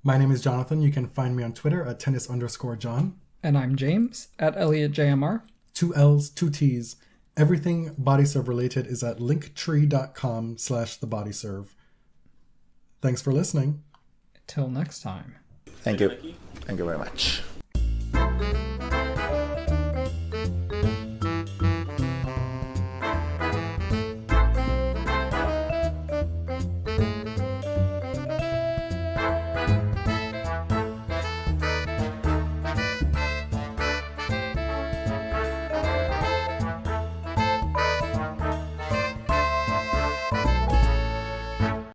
My name is Jonathan. You can find me on Twitter at tennis_John. And I'm James at ElliotJMR. 2 L's, 2 T's. Everything BodyServe related is at linktree.com/thebodyserve. Thanks for listening. Till next time. Thank you. Thank you very much.